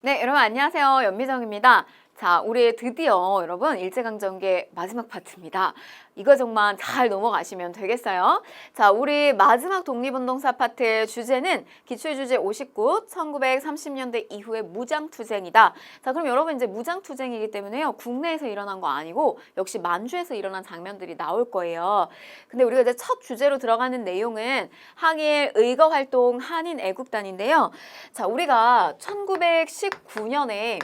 네, 여러분 안녕하세요. 연미정입니다. 자, 우리 드디어 여러분 일제강점기 마지막 파트입니다. 이 과정만 잘 넘어가시면 되겠어요. 자, 우리 마지막 독립운동사 파트의 주제는 기출주제 59, 1930년대 이후의 무장투쟁이다. 자, 그럼 여러분 이제 무장투쟁이기 때문에요. 국내에서 일어난 거 아니고 역시 만주에서 일어난 장면들이 나올 거예요. 근데 우리가 이제 첫 주제로 들어가는 내용은 항일 의거활동 한인애국단인데요. 자, 우리가 1919년에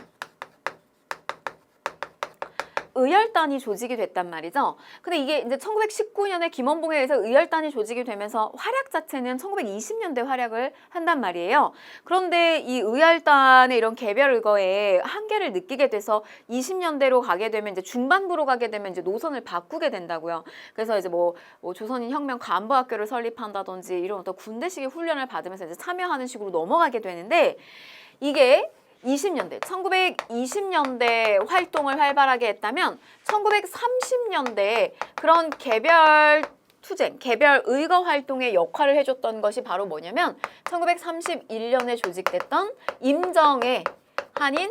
의열단이 조직이 됐단 말이죠. 근데 이게 이제 1919년에 김원봉에 의해서 의열단이 조직이 되면서 활약 자체는 1920년대 활약을 한단 말이에요. 그런데 이 의열단의 이런 개별 의거에 한계를 느끼게 돼서 20년대로 가게 되면 이제 중반부로 가게 되면 이제 노선을 바꾸게 된다고요. 그래서 이제 뭐 조선인 혁명 간부학교를 설립한다든지 이런 어떤 군대식의 훈련을 받으면서 이제 참여하는 식으로 넘어가게 되는데 이게 20년대, 1920년대 활동을 활발하게 했다면 1930년대에 그런 개별 투쟁, 개별 의거 활동의 역할을 해줬던 것이 바로 뭐냐면 1931년에 조직됐던 임정의 한인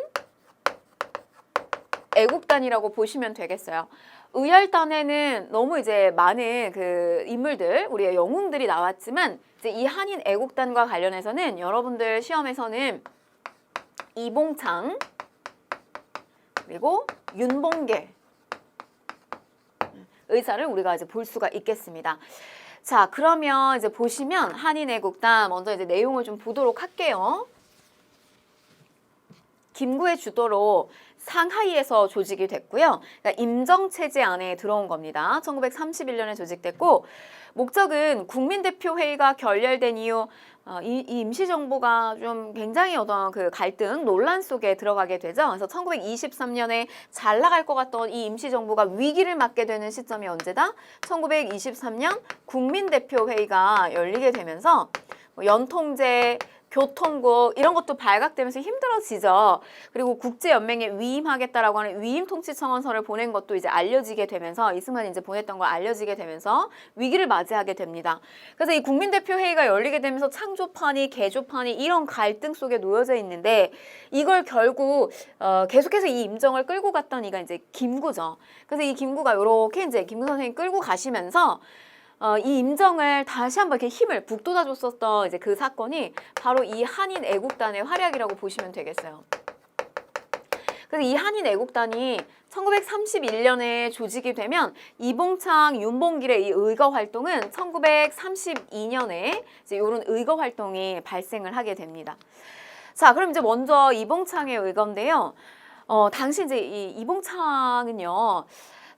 애국단이라고 보시면 되겠어요. 의열단에는 너무 이제 많은 그 인물들, 우리의 영웅들이 나왔지만 이제 이 한인 애국단과 관련해서는 여러분들 시험에서는 이봉창 그리고 윤봉계 의사를 우리가 이제 볼 수가 있겠습니다. 자, 그러면 이제 보시면 한인애국단 먼저 이제 내용을 좀 보도록 할게요. 김구의 주도로 상하이에서 조직이 됐고요. 그러니까 임정체제 안에 들어온 겁니다. 1931년에 조직됐고 목적은 국민대표회의가 결렬된 이후 이 임시정부가 좀 굉장히 어떤 그 갈등, 논란 속에 들어가게 되죠. 그래서 1923년에 잘 나갈 것 같던 이 임시정부가 위기를 맞게 되는 시점이 언제다? 1923년 국민대표회의가 열리게 되면서 연통제, 교통국 이런 것도 발각되면서 힘들어지죠. 그리고 국제연맹에 위임하겠다라고 하는 위임통치청원서를 보낸 것도 이제 알려지게 되면서 이승만이 이제 보냈던 걸 알려지게 되면서 위기를 맞이하게 됩니다. 그래서 이 국민대표회의가 열리게 되면서 창조파니 개조파니 이런 갈등 속에 놓여져 있는데 이걸 결국 계속해서 이 임정을 끌고 갔던 이가 이제 김구죠. 그래서 이 김구가 이렇게 이제 김구 선생님 끌고 가시면서 이 임정을 다시 한번 이렇게 힘을 북돋아줬었던 이제 그 사건이 바로 이 한인 애국단의 활약이라고 보시면 되겠어요. 그래서 이 한인 애국단이 1931년에 조직이 되면 이봉창, 윤봉길의 이 의거 활동은 1932년에 이제 이런 의거 활동이 발생을 하게 됩니다. 자, 그럼 이제 먼저 이봉창의 의거인데요. 당시 이제 이 이봉창은요.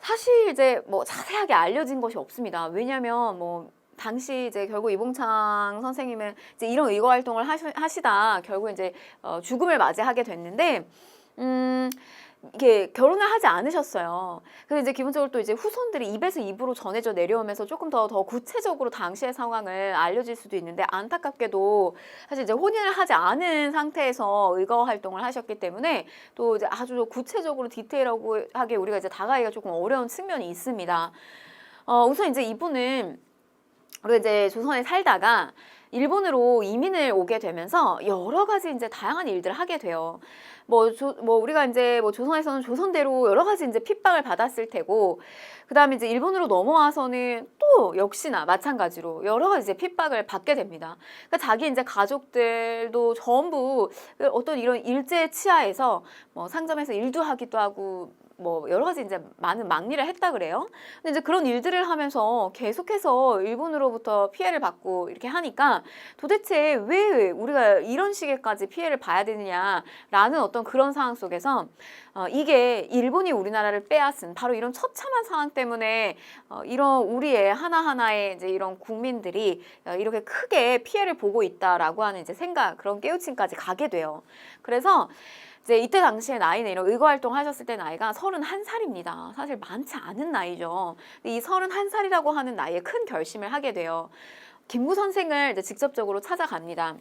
사실 이제 뭐 자세하게 알려진 것이 없습니다. 왜냐면 뭐 당시 이제 결국 이봉창 선생님은 이제 이런 의거 활동을 하시다 결국 이제 죽음을 맞이하게 됐는데 이게 결혼을 하지 않으셨어요. 그래서 이제 기본적으로 또 이제 후손들이 입에서 입으로 전해져 내려오면서 조금 더 구체적으로 당시의 상황을 알려질 수도 있는데 안타깝게도 사실 이제 혼인을 하지 않은 상태에서 의거 활동을 하셨기 때문에 또 이제 아주 구체적으로 디테일하게 우리가 이제 다가기가 조금 어려운 측면이 있습니다. 우선 이제 이분은 우리가 이제 조선에 살다가 일본으로 이민을 오게 되면서 여러 가지 이제 다양한 일들을 하게 돼요. 우리가 이제 조선에서는 조선대로 여러 가지 이제 핍박을 받았을 테고, 그 다음에 이제 일본으로 넘어와서는 또 역시나 마찬가지로 여러 가지 이제 핍박을 받게 됩니다. 그러니까 자기 이제 가족들도 전부 어떤 이런 일제 치하에서 상점에서 일도 하기도 하고, 여러 가지 이제 많은 막리를 했다 그래요. 근데 이제 그런 일들을 하면서 계속해서 일본으로부터 피해를 받고 이렇게 하니까 도대체 왜 우리가 이런 식의까지 피해를 봐야 되느냐라는 어떤 그런 상황 속에서 이게 일본이 우리나라를 빼앗은 바로 이런 처참한 상황 때문에 이런 우리의 하나하나의 이제 이런 국민들이 이렇게 크게 피해를 보고 있다라고 하는 이제 생각, 그런 깨우침까지 가게 돼요. 그래서 이제 이때 당시에 나이는 이런 의거 활동 하셨을 때 나이가 31살입니다. 사실 많지 않은 나이죠. 이 31살이라고 하는 나이에 큰 결심을 하게 돼요. 김구 선생을 이제 직접적으로 찾아갑니다.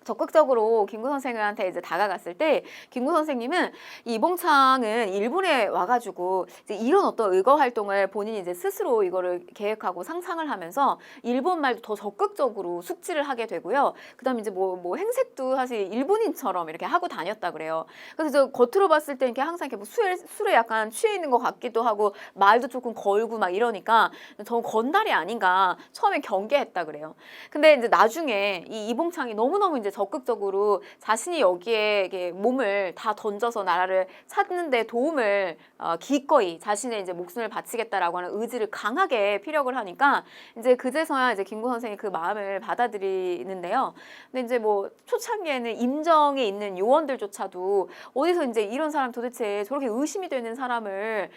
적극적으로 김구 선생한테 이제 다가갔을 때 김구 선생님은 이 이봉창은 일본에 와가지고 이제 이런 어떤 의거 활동을 본인이 이제 스스로 이거를 계획하고 상상을 하면서 일본 말도 더 적극적으로 숙지를 하게 되고요. 그다음에 이제 뭐 행색도 사실 일본인처럼 이렇게 하고 다녔다 그래요. 그래서 저 겉으로 봤을 때 이렇게 항상 이렇게 뭐 술에 약간 취해 있는 것 같기도 하고 말도 조금 걸고 막 이러니까 저 건달이 아닌가 처음에 경계했다 그래요. 근데 이제 나중에 이 이봉창이 너무너무 이제 적극적으로 자신이 여기에 이게 몸을 다 던져서 나라를 찾는 데 도움을 기꺼이 자신의 이제 목숨을 바치겠다라고 하는 의지를 강하게 피력을 하니까 이제 그제서야 이제 김구 선생이 그 마음을 받아들이는데요. 근데 이제 뭐 초창기에는 임정에 있는 요원들조차도 어디서 이제 이런 사람 도대체 저렇게 의심이 되는 사람을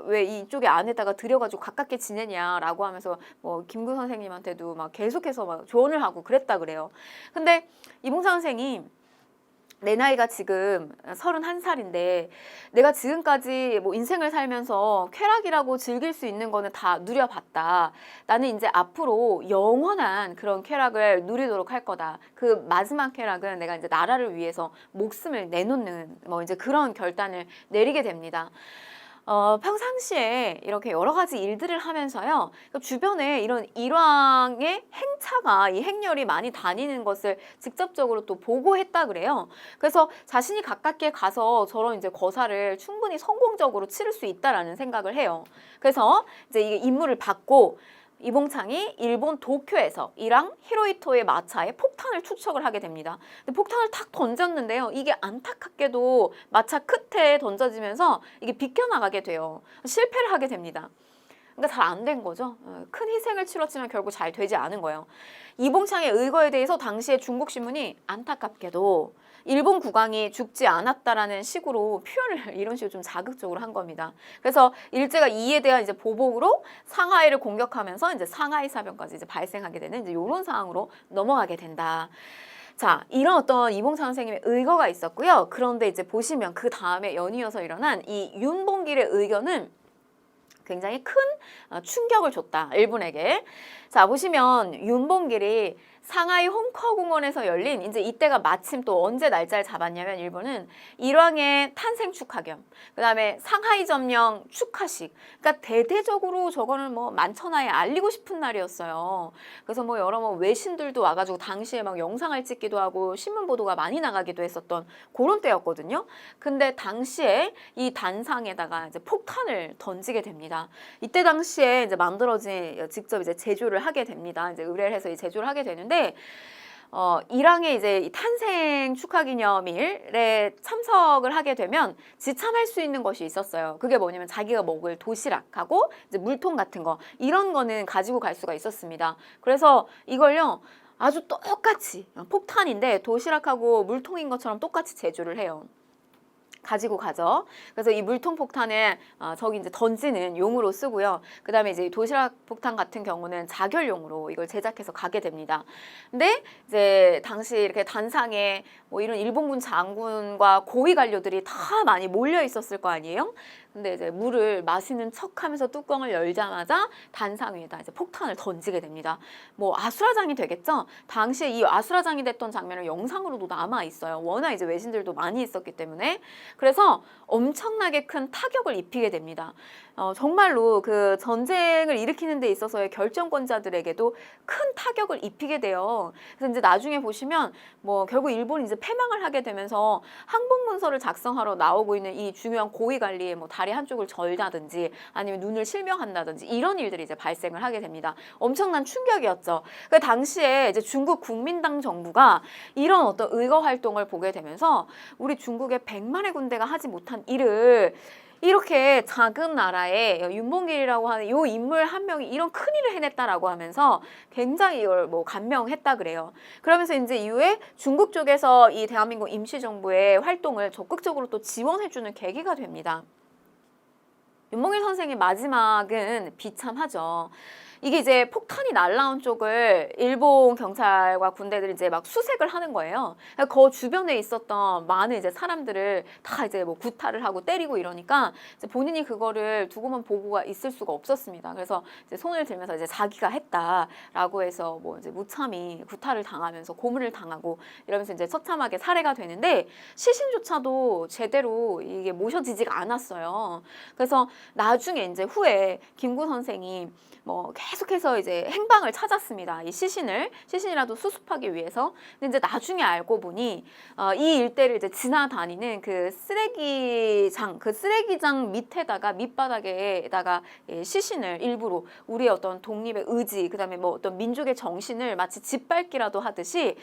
왜 이쪽에 안에다가 들여가지고 가깝게 지내냐라고 하면서 뭐 김구 선생님한테도 막 계속해서 막 조언을 하고 그랬다 그래요. 근데 이봉창 선생이 내 나이가 지금 31살인데 내가 지금까지 뭐 인생을 살면서 쾌락이라고 즐길 수 있는 거는 다 누려봤다. 나는 이제 앞으로 영원한 그런 쾌락을 누리도록 할 거다. 그 마지막 쾌락은 내가 이제 나라를 위해서 목숨을 내놓는 뭐 이제 그런 결단을 내리게 됩니다. 평상시에 이렇게 여러 가지 일들을 하면서요, 주변에 이런 일왕의 행차가, 이 행렬이 많이 다니는 것을 직접적으로 또 보고했다 그래요. 그래서 자신이 가깝게 가서 저런 이제 거사를 충분히 성공적으로 치를 수 있다라는 생각을 해요. 그래서 이제 이게 임무를 받고 이봉창이 일본 도쿄에서 일왕 히로히토의 마차에 폭탄을 투척을 하게 됩니다. 근데 폭탄을 탁 던졌는데요. 이게 안타깝게도 마차 끝에 던져지면서 이게 비껴나가게 돼요. 실패를 하게 됩니다. 그러니까 잘 안 된 거죠. 큰 희생을 치렀지만 결국 잘 되지 않은 거예요. 이봉창의 의거에 대해서 당시에 중국 신문이 안타깝게도 일본 국왕이 죽지 않았다라는 식으로 표현을 이런 식으로 좀 자극적으로 한 겁니다. 그래서 일제가 이에 대한 이제 보복으로 상하이를 공격하면서 이제 상하이 사변까지 이제 발생하게 되는 이제 이런 상황으로 넘어가게 된다. 자, 이런 어떤 이봉창 선생님의 의거가 있었고요. 그런데 이제 보시면 그 다음에 연이어서 일어난 이 윤봉길의 의거는 굉장히 큰 충격을 줬다, 일본에게. 자, 보시면 윤봉길이 상하이 홈커공원에서 열린 이제 이때가 마침 또 언제 날짜를 잡았냐면 일본은 일왕의 탄생 축하 겸 그다음에 상하이 점령 축하식, 그러니까 대대적으로 저거는 뭐 만천하에 알리고 싶은 날이었어요. 그래서 뭐 여러 뭐 외신들도 와가지고 당시에 막 영상을 찍기도 하고 신문 보도가 많이 나가기도 했었던 그런 때였거든요. 근데 당시에 이 단상에다가 이제 폭탄을 던지게 됩니다. 이때 당시에 이제 만들어진 직접 이제 제조를 하게 됩니다. 이제 의뢰를 해서 이 제조를 하게 되는데 일왕의 이제 탄생 축하 기념일에 참석을 하게 되면 지참할 수 있는 것이 있었어요. 그게 뭐냐면 자기가 먹을 도시락하고 이제 물통 같은 거, 이런 거는 가지고 갈 수가 있었습니다. 그래서 이걸요 아주 똑같이 폭탄인데 도시락하고 물통인 것처럼 똑같이 제조를 해요. 가지고 가죠. 그래서 이 물통 폭탄을 저기 이제 던지는 용으로 쓰고요. 그 다음에 이제 도시락 폭탄 같은 경우는 자결용으로 이걸 제작해서 가게 됩니다. 근데 이제 당시 이렇게 단상에 뭐 이런 일본군 장군과 고위 관료들이 다 많이 몰려 있었을 거 아니에요? 근데 이제 물을 마시는 척하면서 뚜껑을 열자마자 단상 위에다 이제 폭탄을 던지게 됩니다. 뭐 아수라장이 되겠죠? 당시에 이 아수라장이 됐던 장면을 영상으로도 남아 있어요. 워낙 이제 외신들도 많이 있었기 때문에. 그래서 엄청나게 큰 타격을 입히게 됩니다. 정말로 그 전쟁을 일으키는 데 있어서의 결정권자들에게도 큰 타격을 입히게 돼요. 그래서 이제 나중에 보시면 뭐 결국 일본이 이제 패망을 하게 되면서 항복문서를 작성하러 나오고 있는 이 중요한 고위 관리의 뭐 다리 한쪽을 절다든지 아니면 눈을 실명한다든지 이런 일들이 이제 발생을 하게 됩니다. 엄청난 충격이었죠. 그 당시에 이제 중국 국민당 정부가 이런 어떤 의거 활동을 보게 되면서 우리 중국의 100만의 군대가 하지 못한 일을 이렇게 작은 나라에 윤봉길이라고 하는 이 인물 한 명이 이런 큰일을 해냈다라고 하면서 굉장히 이걸 뭐 감명했다 그래요. 그러면서 이제 이후에 중국 쪽에서 이 대한민국 임시정부의 활동을 적극적으로 또 지원해주는 계기가 됩니다. 윤봉길 선생의 마지막은 비참하죠. 이게 이제 폭탄이 날라온 쪽을 일본 경찰과 군대들이 이제 막 수색을 하는 거예요. 그러니까 그 주변에 있었던 많은 이제 사람들을 다 이제 뭐 구타를 하고 때리고 이러니까 이제 본인이 그거를 두고만 보고가 있을 수가 없었습니다. 그래서 이제 손을 들면서 이제 자기가 했다라고 해서 뭐 이제 무참히 구타를 당하면서 고문을 당하고 이러면서 이제 처참하게 살해가 되는데 시신조차도 제대로 이게 모셔지지가 않았어요. 그래서 나중에 이제 후에 김구 선생이 뭐 계속해서 이제 행방을 찾았습니다. 이 시신이라도 수습하기 위해서. 근데 이제 나중에 알고 보니 이 일대를 이제 지나다니는 그 쓰레기장 밑에다가 밑바닥에다가 시신을 일부러 우리의 어떤 독립의 의지, 그다음에 뭐 어떤 민족의 정신을 마치 짓밟기라도 하듯이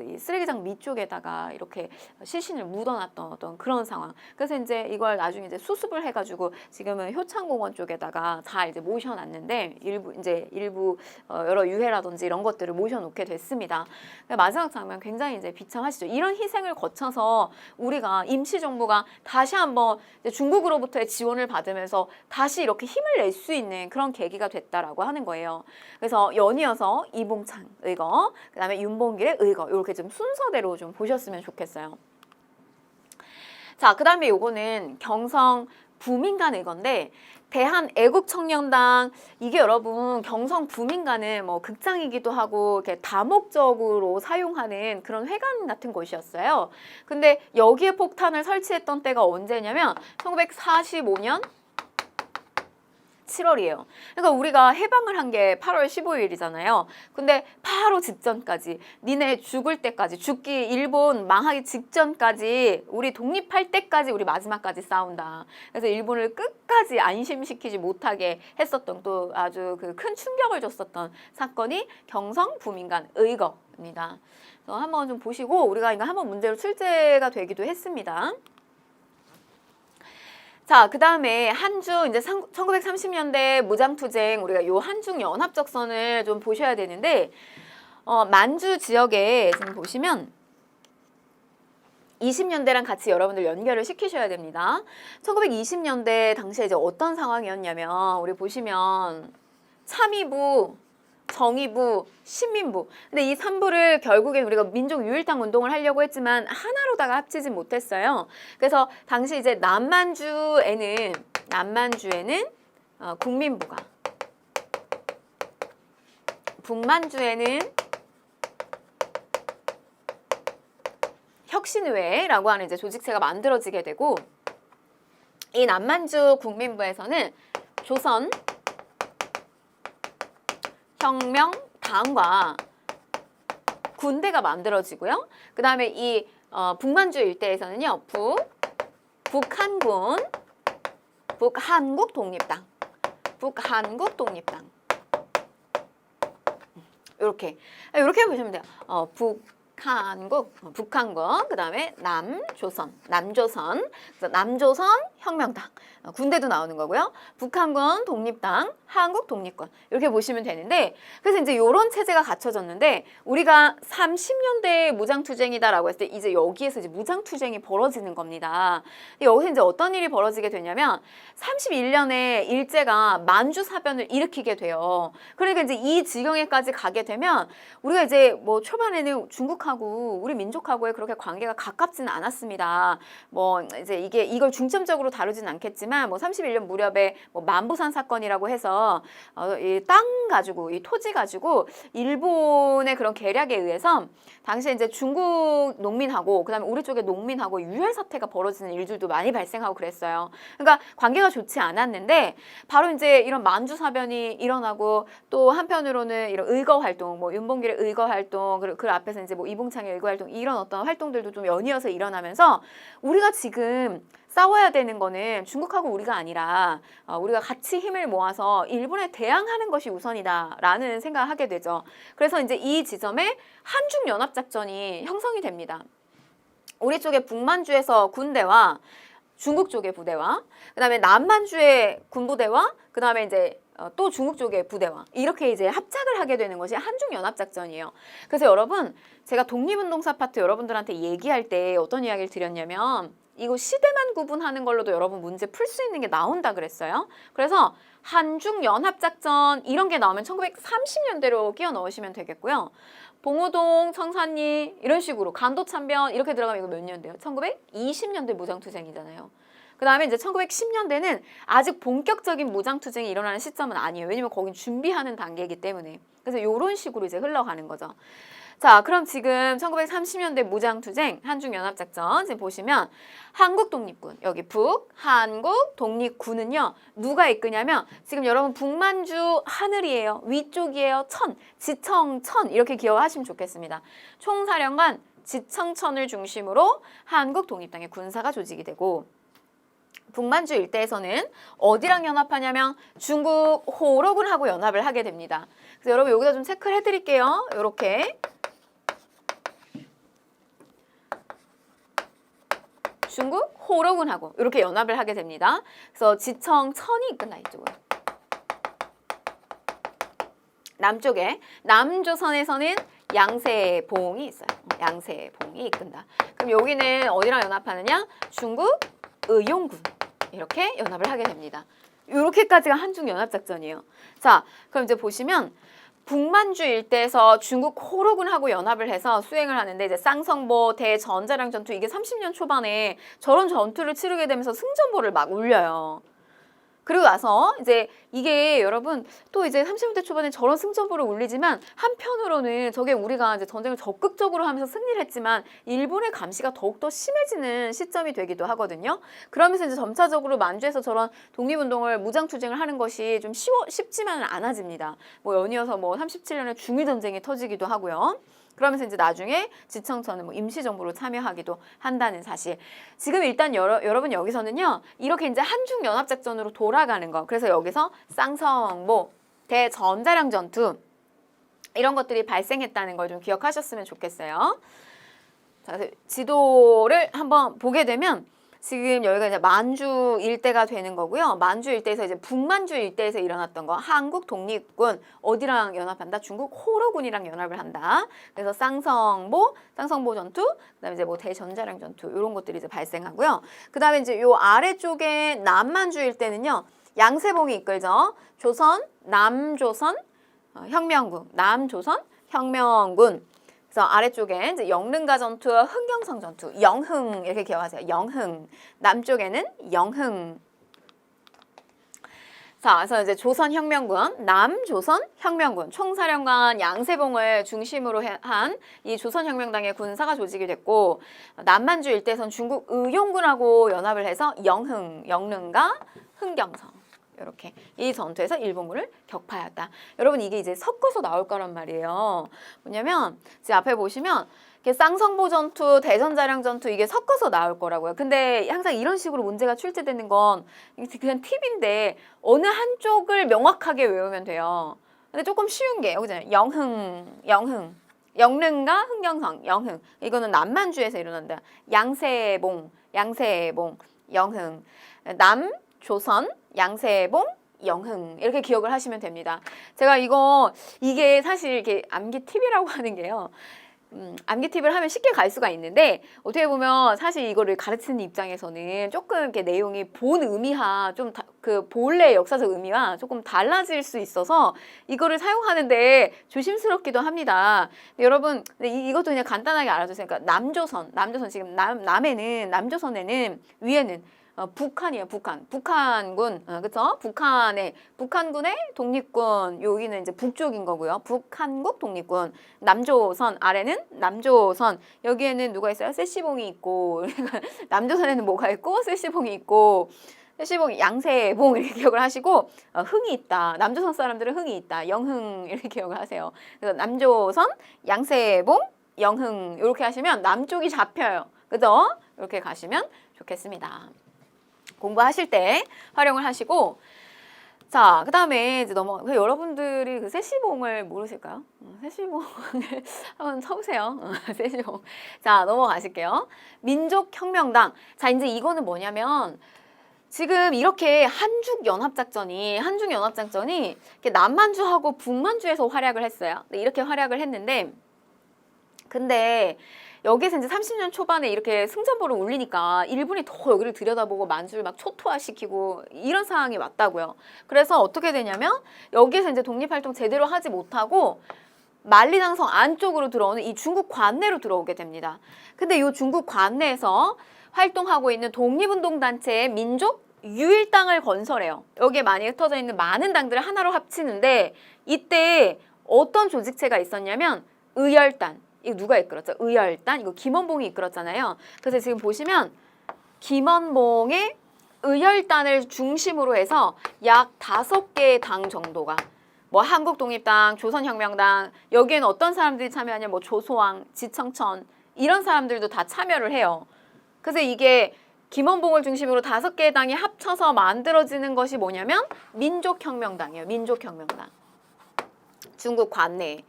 이 쓰레기장 밑쪽에다가 이렇게 시신을 묻어놨던 어떤 그런 상황. 그래서 이제 이걸 나중에 이제 수습을 해가지고 지금은 효창공원 쪽에다가 다 이제 모셔놨는데 일부 여러 유해라든지 이런 것들을 모셔놓게 됐습니다. 마지막 장면 굉장히 이제 비참하시죠. 이런 희생을 거쳐서 우리가 임시정부가 다시 한번 이제 중국으로부터의 지원을 받으면서 다시 이렇게 힘을 낼 수 있는 그런 계기가 됐다라고 하는 거예요. 그래서 연이어서 이봉창 의거, 그다음에 윤봉길의 의거 이렇게 좀 순서대로 좀 보셨으면 좋겠어요. 자, 그다음에 요거는 경성 부민관 의거인데 대한애국청년당 이게 여러분 경성 부민관은 뭐 극장이기도 하고 이렇게 다목적으로 사용하는 그런 회관 같은 곳이었어요. 근데 여기에 폭탄을 설치했던 때가 언제냐면 1945년 7월이에요. 그러니까 우리가 해방을 한 게 8월 15일이잖아요. 근데 바로 직전까지 니네 죽을 때까지 죽기 일본 망하기 직전까지 우리 독립할 때까지 우리 마지막까지 싸운다. 그래서 일본을 끝까지 안심시키지 못하게 했었던 또 아주 그 큰 충격을 줬었던 사건이 경성 부민관 의거입니다. 그래서 한번 좀 보시고 우리가 이거 한번 문제로 출제가 되기도 했습니다. 자, 그 다음에 한중 이제 1930년대 무장투쟁 우리가 요 한중 연합작전을 좀 보셔야 되는데 만주 지역에 지금 보시면 20년대랑 같이 여러분들 연결을 시키셔야 됩니다. 1920년대 당시에 이제 어떤 상황이었냐면 우리 보시면 참의부, 정의부, 신민부. 근데 이 3부를 결국엔 우리가 민족 유일당 운동을 하려고 했지만 하나로다가 합치지 못했어요. 그래서 당시 이제 남만주에는 국민부가, 북만주에는 혁신의회라고 하는 이제 조직체가 만들어지게 되고 이 남만주 국민부에서는 조선 혁명당과 군대가 만들어지고요. 그 다음에 이 북만주 일대에서는요. 북한국 독립당 이렇게 보시면 돼요. 북한국, 그 다음에 남조선, 그래서 남조선 혁명당, 군대도 나오는 거고요. 북한군 독립당, 한국 독립군 이렇게 보시면 되는데 그래서 이제 이런 체제가 갖춰졌는데 우리가 30년대 무장투쟁이다라고 했을 때 이제 여기에서 이제 무장투쟁이 벌어지는 겁니다. 여기서 이제 어떤 일이 벌어지게 되냐면 31년에 일제가 만주사변을 일으키게 돼요. 그러니까 이제 이 지경에까지 가게 되면 우리가 이제 뭐 초반에는 중국하고 우리 민족하고의 그렇게 관계가 가깝지는 않았습니다. 뭐 이제 이걸 중점적으로 다루진 않겠지만 뭐 31년 무렵에 뭐 만부산 사건이라고 해서 이 땅 가지고 이 토지 가지고 일본의 그런 계략에 의해서 당시에 이제 중국 농민하고 그다음에 우리 쪽의 농민하고 유혈 사태가 벌어지는 일들도 많이 발생하고 그랬어요. 그러니까 관계가 좋지 않았는데 바로 이제 이런 만주 사변이 일어나고 또 한편으로는 이런 의거 활동, 뭐 윤봉길의 의거 활동, 그 앞에서 이제 뭐 이봉창의 의거 활동 이런 어떤 활동들도 좀 연이어서 일어나면서 우리가 지금 싸워야 되는 거는 중국하고 우리가 아니라 우리가 같이 힘을 모아서 일본에 대항하는 것이 우선이다라는 생각을 하게 되죠. 그래서 이제 이 지점에 한중연합작전이 형성이 됩니다. 우리 쪽에 북만주에서 군대와 중국 쪽의 부대와 그다음에 남만주의 군부대와 그다음에 이제 또 중국 쪽의 부대와 이렇게 이제 합작을 하게 되는 것이 한중연합작전이에요. 그래서 여러분 제가 독립운동사 파트 여러분들한테 얘기할 때 어떤 이야기를 드렸냐면 이거 시대만 구분하는 걸로도 여러분 문제 풀 수 있는 게 나온다 그랬어요. 그래서 한중연합작전 이런 게 나오면 1930년대로 끼워 넣으시면 되겠고요. 봉오동, 청산리 이런 식으로 간도참변 이렇게 들어가면 이거 몇 년대요? 1920년대 무장투쟁이잖아요. 그 다음에 이제 1910년대는 아직 본격적인 무장투쟁이 일어나는 시점은 아니에요. 왜냐면 거긴 준비하는 단계이기 때문에. 그래서 이런 식으로 이제 흘러가는 거죠. 자, 그럼 지금 1930년대 무장투쟁, 한중연합작전 지금 보시면 한국독립군, 여기 북, 한국독립군은요. 누가 이끄냐면 지금 여러분 북만주 하늘이에요. 위쪽이에요. 천, 지청천 이렇게 기억하시면 좋겠습니다. 총사령관 지청천을 중심으로 한국독립당의 군사가 조직이 되고 북만주 일대에서는 어디랑 연합하냐면 중국 호로군하고 연합을 하게 됩니다. 그래서 여러분 여기다 좀 체크를 해드릴게요. 이렇게 중국 호로군하고 이렇게 연합을 하게 됩니다. 그래서 지청천이 이끈다 이쪽으로. 남쪽에 남조선에서는 양세봉이 있어요. 양세봉이 이끈다. 그럼 여기는 어디랑 연합하느냐? 중국 의용군 이렇게 연합을 하게 됩니다. 이렇게까지가 한중연합작전이에요. 자, 그럼 이제 보시면 북만주 일대에서 중국 호로군하고 연합을 해서 수행을 하는데 이제 쌍성보 대전자량 전투 이게 30년 초반에 저런 전투를 치르게 되면서 승전보를 막 울려요. 그리고 나서 이제 이게 여러분 또 이제 30년대 초반에 저런 승전보를 울리지만 한편으로는 저게 우리가 이제 전쟁을 적극적으로 하면서 승리를 했지만 일본의 감시가 더욱더 심해지는 시점이 되기도 하거든요. 그러면서 이제 점차적으로 만주에서 저런 독립운동을 무장투쟁을 하는 것이 좀 쉽지만은 않아집니다. 뭐 연이어서 뭐 37년에 중일전쟁이 터지기도 하고요. 그러면서 이제 나중에 지청천은 뭐 임시정부로 참여하기도 한다는 사실. 지금 일단 여러분 여기서는요. 이렇게 이제 한중연합작전으로 돌아가는 거. 그래서 여기서 쌍성보, 대전자량 전투 이런 것들이 발생했다는 걸 좀 기억하셨으면 좋겠어요. 자, 지도를 한번 보게 되면 지금 여기가 이제 만주 일대가 되는 거고요. 만주 일대에서 이제 북만주 일대에서 일어났던 거 한국 독립군 어디랑 연합한다? 중국 호로군이랑 연합을 한다. 그래서 쌍성보 전투, 그다음에 이제 뭐 대전자량 전투 이런 것들이 이제 발생하고요. 그다음에 이제 요 아래쪽에 남만주 일대는요. 양세봉이 이끌죠. 조선 남조선 혁명군, 남조선 혁명군. 그래서 아래쪽에 이제 영릉가 전투와 흥경성 전투, 영흥 이렇게 기억하세요. 영흥. 남쪽에는 영흥. 자, 그래서 이제 조선혁명군, 남조선혁명군, 총사령관 양세봉을 중심으로 한 이 조선혁명당의 군사가 조직이 됐고 남만주 일대에선 중국 의용군하고 연합을 해서 영릉과 흥경성. 이렇게 이 전투에서 일본군을 격파하였다. 여러분 이게 이제 섞어서 나올 거란 말이에요. 뭐냐면 이제 앞에 보시면 쌍성보 전투, 대전자량 전투 이게 섞어서 나올 거라고요. 근데 항상 이런 식으로 문제가 출제되는 건 그냥 팁인데 어느 한쪽을 명확하게 외우면 돼요. 근데 조금 쉬운 게 여기잖아요. 영흥. 영릉과 흥경성, 영흥. 이거는 남만주에서 일어난다. 양세봉, 영흥. 남조선, 양세봉, 영흥 이렇게 기억을 하시면 됩니다. 제가 이게 사실 이렇게 암기 팁이라고 하는 게요. 암기 팁을 하면 쉽게 갈 수가 있는데 어떻게 보면 사실 이거를 가르치는 입장에서는 조금 이렇게 내용이 본 의미와 좀 그 본래 역사적 의미와 조금 달라질 수 있어서 이거를 사용하는데 조심스럽기도 합니다. 여러분 이것도 그냥 간단하게 알아두세요. 그러니까 남조선 지금 남조선에는 위에는 북한이에요, 북한군, 그쵸? 북한군의 독립군, 여기는 이제 북쪽인 거고요. 북한국 독립군, 남조선, 아래는 남조선, 여기에는 누가 있어요? 세시봉이 있고, 남조선에는 뭐가 있고, 세시봉이 있고, 세시봉, 양세봉 이렇게 기억을 하시고, 흥이 있다. 남조선 사람들은 흥이 있다. 영흥 이렇게 기억을 하세요. 그래서 남조선, 양세봉, 영흥 이렇게 하시면 남쪽이 잡혀요. 그죠? 이렇게 가시면 좋겠습니다. 공부하실 때 활용을 하시고 자, 그 다음에 이제 여러분들이 그 세시봉을 모르실까요? 세시봉을 한번 쳐보세요. 세시봉. 자, 넘어가실게요. 민족혁명당. 자, 이제 이거는 뭐냐면 지금 이렇게 한중연합작전이 이렇게 남만주하고 북만주에서 활약을 했어요. 이렇게 활약을 했는데 근데 여기에서 이제 30년 초반에 이렇게 승전보를 울리니까 일본이 더 여기를 들여다보고 만주를 막 초토화시키고 이런 상황이 왔다고요. 그래서 어떻게 되냐면 여기에서 이제 독립활동 제대로 하지 못하고 만리장성 안쪽으로 들어오는 이 중국 관내로 들어오게 됩니다. 근데 이 중국 관내에서 활동하고 있는 독립운동단체의 민족 유일당을 건설해요. 여기에 많이 흩어져 있는 많은 당들을 하나로 합치는데 이때 어떤 조직체가 있었냐면 의열단. 이거 누가 이끌었죠? 의열단. 이거 김원봉이 이끌었잖아요. 그래서 지금 보시면 김원봉의 의열단을 중심으로 해서 약 5개의 당 정도가 뭐 한국독립당, 조선혁명당 여기에는 어떤 사람들이 참여하냐 뭐 조소왕, 지청천 이런 사람들도 다 참여를 해요. 그래서 이게 김원봉을 중심으로 5개의 당이 합쳐서 만들어지는 것이 뭐냐면 민족혁명당이에요. 민족혁명당. 중국 관내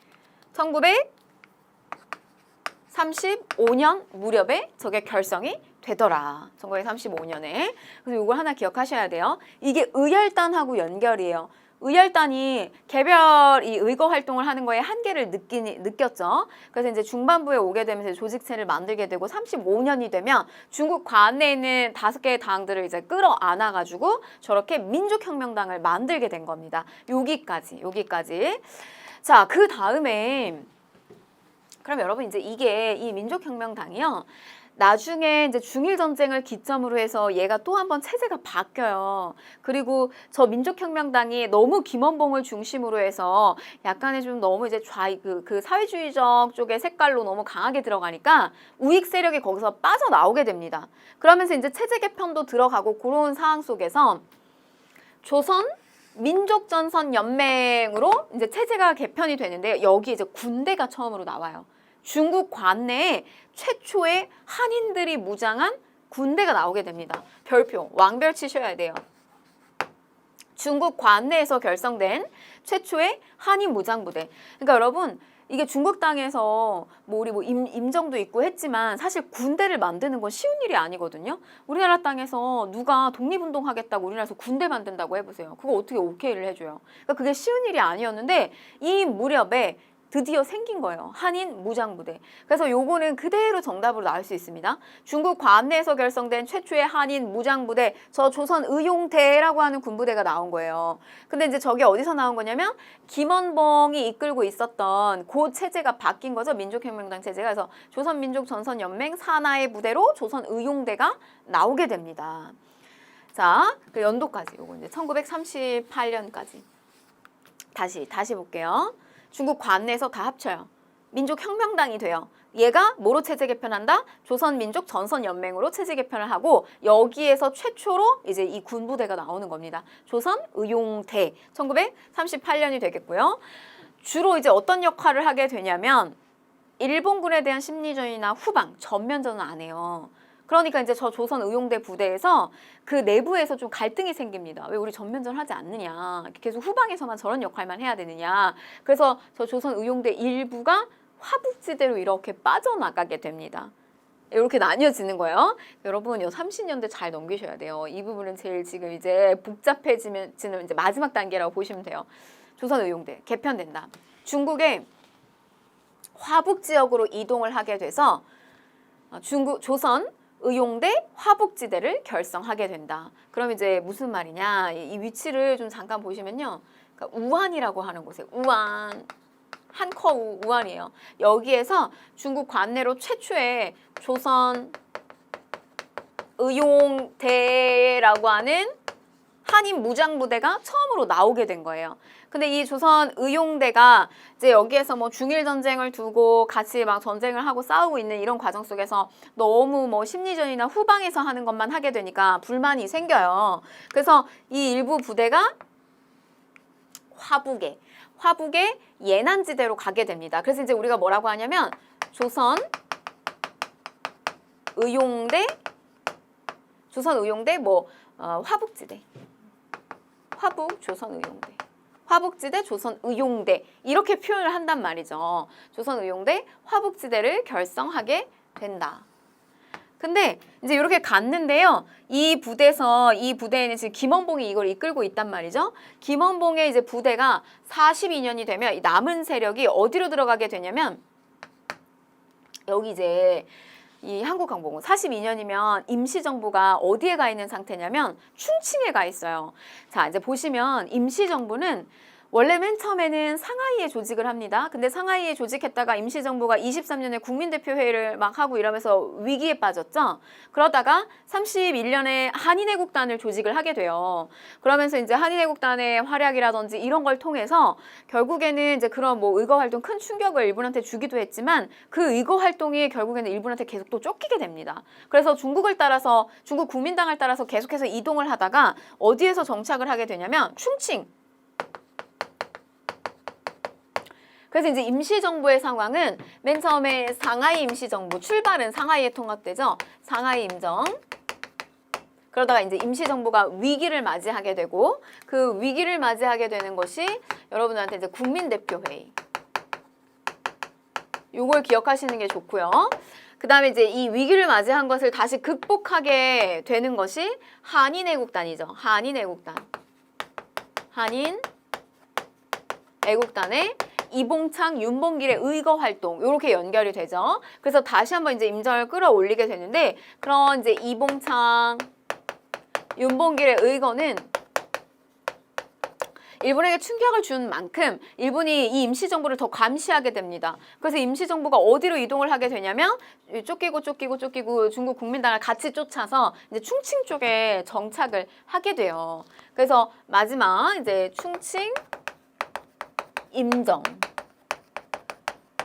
1935년 무렵에 저게 결성이 되더라. 1935년에. 그래서 이걸 하나 기억하셔야 돼요. 이게 의열단하고 연결이에요. 의열단이 개별 이 의거 활동을 하는 거에 한계를 느꼈죠. 그래서 이제 중반부에 오게 되면서 조직체를 만들게 되고 35년이 되면 중국 관내에 있는 5개의 당들을 이제 끌어안아가지고 저렇게 민족혁명당을 만들게 된 겁니다. 여기까지. 자, 그 다음에 그럼 여러분 이제 이게 이 민족혁명당이요. 나중에 이제 중일전쟁을 기점으로 해서 얘가 또 한 번 체제가 바뀌어요. 그리고 저 민족혁명당이 너무 김원봉을 중심으로 해서 약간의 좀 너무 이제 그 사회주의적 쪽의 색깔로 너무 강하게 들어가니까 우익 세력이 거기서 빠져나오게 됩니다. 그러면서 이제 체제 개편도 들어가고 그런 상황 속에서 조선 민족전선연맹으로 이제 체제가 개편이 되는데 여기 이제 군대가 처음으로 나와요. 중국 관내에 최초의 한인들이 무장한 군대가 나오게 됩니다. 별표, 왕별 치셔야 돼요. 중국 관내에서 결성된 최초의 한인 무장부대. 그러니까 여러분 이게 중국 땅에서 뭐 우리 뭐 임정도 있고 했지만 사실 군대를 만드는 건 쉬운 일이 아니거든요. 우리나라 땅에서 누가 독립운동 하겠다고 우리나라에서 군대 만든다고 해보세요. 그거 어떻게 오케이를 해줘요. 그러니까 그게 쉬운 일이 아니었는데 이 무렵에 드디어 생긴 거예요. 한인 무장부대. 그래서 요거는 그대로 정답으로 나올 수 있습니다. 중국 관내에서 결성된 최초의 한인 무장부대, 저 조선의용대라고 하는 군부대가 나온 거예요. 근데 이제 저게 어디서 나온 거냐면 김원봉이 이끌고 있었던 그 체제가 바뀐 거죠. 민족혁명당 체제가. 그래서 조선민족전선연맹 산하의 부대로 조선의용대가 나오게 됩니다. 자, 그 연도까지. 요거 이제 1938년까지. 다시 볼게요. 중국 관내에서 다 합쳐요. 민족혁명당이 돼요. 얘가 뭐로 체제 개편한다? 조선민족전선연맹으로 체제 개편을 하고 여기에서 최초로 이제 이 군부대가 나오는 겁니다. 조선의용대 1938년이 되겠고요. 주로 이제 어떤 역할을 하게 되냐면 일본군에 대한 심리전이나 후방, 전면전은 안 해요. 그러니까 이제 저 조선의용대 부대에서 그 내부에서 좀 갈등이 생깁니다. 왜 우리 전면전 하지 않느냐. 계속 후방에서만 저런 역할만 해야 되느냐. 그래서 저 조선의용대 일부가 화북지대로 이렇게 빠져나가게 됩니다. 이렇게 나뉘어지는 거예요. 여러분, 이 30년대 잘 넘기셔야 돼요. 이 부분은 제일 지금 이제 복잡해지는 이제 마지막 단계라고 보시면 돼요. 조선의용대 개편된다. 중국의 화북 지역으로 이동을 하게 돼서 조선 의용대 화북지대를 결성하게 된다. 그럼 이제 무슨 말이냐? 이 위치를 좀 잠깐 보시면요. 그러니까 우한이라고 하는 곳에 우한, 한커우 우한이에요. 여기에서 중국 관내로 최초의 조선 의용대라고 하는 한인 무장부대가 처음으로 나오게 된 거예요. 근데 이 조선 의용대가 이제 여기에서 뭐 중일 전쟁을 두고 같이 막 전쟁을 하고 싸우고 있는 이런 과정 속에서 너무 뭐 심리전이나 후방에서 하는 것만 하게 되니까 불만이 생겨요. 그래서 이 일부 부대가 화북의 예난지대로 가게 됩니다. 그래서 이제 우리가 뭐라고 하냐면 조선 의용대 뭐 화북지대, 화북 조선의용대, 화북지대 조선의용대 이렇게 표현을 한단 말이죠. 조선의용대 화북지대를 결성하게 된다. 근데 이제 이렇게 갔는데요. 이 부대에는 지금 김원봉이 이걸 이끌고 있단 말이죠. 김원봉의 이제 부대가 42년이 되면 이 남은 세력이 어디로 들어가게 되냐면 여기 이제 이 한국항공은 42년이면 임시정부가 어디에 가 있는 상태냐면 충칭에 가 있어요. 자, 이제 보시면 임시정부는 원래 맨 처음에는 상하이에 조직을 합니다. 근데 상하이에 조직했다가 임시정부가 23년에 국민대표회의를 막 하고 이러면서 위기에 빠졌죠. 그러다가 31년에 한인애국단을 조직을 하게 돼요. 그러면서 이제 한인애국단의 활약이라든지 이런 걸 통해서 결국에는 이제 그런 뭐 의거 활동 큰 충격을 일본한테 주기도 했지만 그 의거 활동이 결국에는 일본한테 계속 또 쫓기게 됩니다. 그래서 중국을 따라서 중국 국민당을 따라서 계속해서 이동을 하다가 어디에서 정착을 하게 되냐면 충칭. 그래서 이제 임시정부의 상황은 맨 처음에 상하이 임시정부, 출발은 상하이에 통합되죠. 상하이 임정. 그러다가 이제 임시정부가 위기를 맞이하게 되고 그 위기를 맞이하게 되는 것이 여러분들한테 이제 국민대표회의. 요걸 기억하시는 게 좋고요. 그 다음에 이제 이 위기를 맞이한 것을 다시 극복하게 되는 것이 한인애국단이죠. 한인애국단. 한인애국단의 이봉창, 윤봉길의 의거 활동 이렇게 연결이 되죠. 그래서 다시 한번 이제 임정을 끌어올리게 되는데 그런 이제 이봉창, 윤봉길의 의거는 일본에게 충격을 준 만큼 일본이 이 임시정부를 더 감시하게 됩니다. 그래서 임시정부가 어디로 이동을 하게 되냐면 쫓기고 중국 국민당을 같이 쫓아서 이제 충칭 쪽에 정착을 하게 돼요. 그래서 마지막 이제 충칭 임정.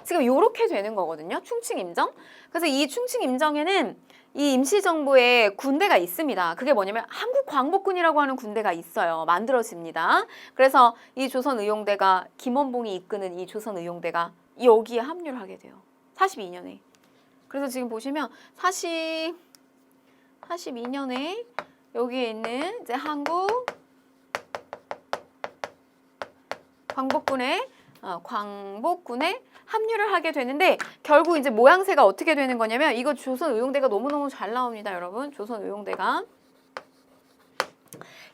지금 요렇게 되는 거거든요. 충칭 임정. 그래서 이 충칭 임정에는 이 임시정부에 군대가 있습니다. 그게 뭐냐면 한국광복군이라고 하는 군대가 있어요. 만들어집니다. 그래서 이 조선의용대가 김원봉이 이끄는 이 조선의용대가 여기에 합류를 하게 돼요. 42년에. 그래서 지금 보시면 42년에 여기에 있는 이제 한국 광복군에 합류를 하게 되는데 결국 이제 모양새가 어떻게 되는 거냐면 이거 조선의용대가 너무너무 잘 나옵니다, 여러분. 조선의용대가.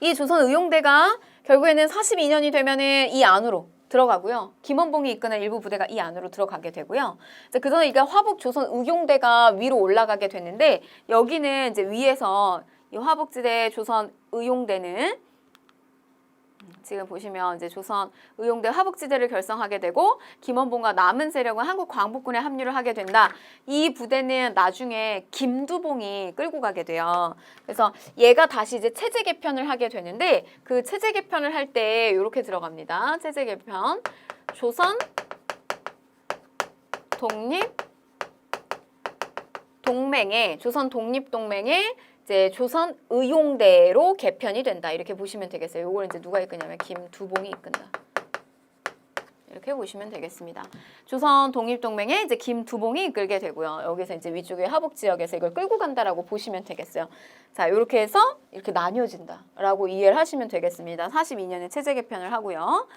이 조선의용대가 결국에는 42년이 되면은 이 안으로 들어가고요. 김원봉이 이끄는 일부 부대가 이 안으로 들어가게 되고요. 그 전에 이게 화북 조선의용대가 위로 올라가게 됐는데 여기는 이제 위에서 이 화북지대 조선의용대는 지금 보시면 이제 조선 의용대 화북지대를 결성하게 되고 김원봉과 남은 세력은 한국 광복군에 합류를 하게 된다. 이 부대는 나중에 김두봉이 끌고 가게 돼요. 그래서 얘가 다시 이제 체제 개편을 하게 되는데 그 체제 개편을 할 때 이렇게 들어갑니다. 체제 개편. 조선 독립동맹의 이제 조선의용대로 개편이 된다. 이렇게 보시면 되겠어요. 요걸 이제 누가 이끄냐면 김두봉이 이끈다. 이렇게 보시면 되겠습니다. 조선 독립동맹에 이제 김두봉이 이끌게 되고요. 여기서 이제 위쪽에 하북 지역에서 이걸 끌고 간다라고 보시면 되겠어요. 자, 이렇게 해서 이렇게 나뉘어진다라고 이해를 하시면 되겠습니다. 42년에 체제 개편을 하고요.